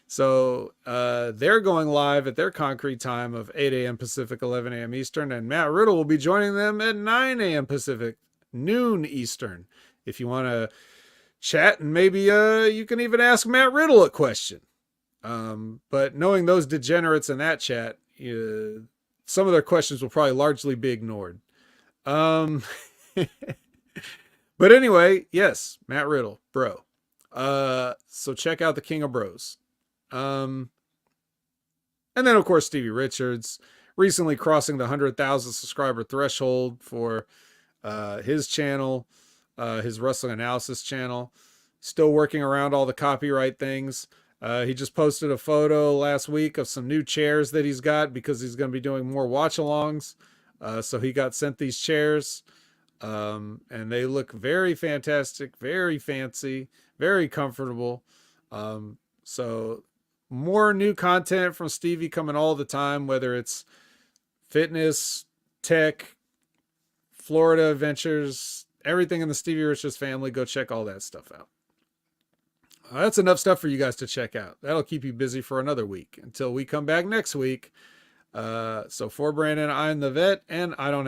So they're going live at their concrete time of 8 a.m. Pacific, 11 a.m. Eastern, and Matt Riddle will be joining them at 9 a.m. Pacific, noon Eastern. If you want to chat, and maybe you can even ask Matt Riddle a question. But knowing those degenerates in that chat, some of their questions will probably largely be ignored. But anyway, yes, Matt Riddle, bro. So check out the King of Bros. And then of course Stevie Richards, recently crossing the 100,000 subscriber threshold for his channel, his wrestling analysis channel. Still working around all the copyright things. He just posted a photo last week of some new chairs that he's got because he's going to be doing more watch-alongs. So he got sent these chairs, and they look very fantastic, very fancy, very comfortable. So more new content from Stevie coming all the time, whether it's fitness, tech, Florida adventures, everything in the Stevie Richards family. Go check all that stuff out. That's enough stuff for you guys to check out. That'll keep you busy for another week until we come back next week. So for Brandon, I'm the vet, and I don't have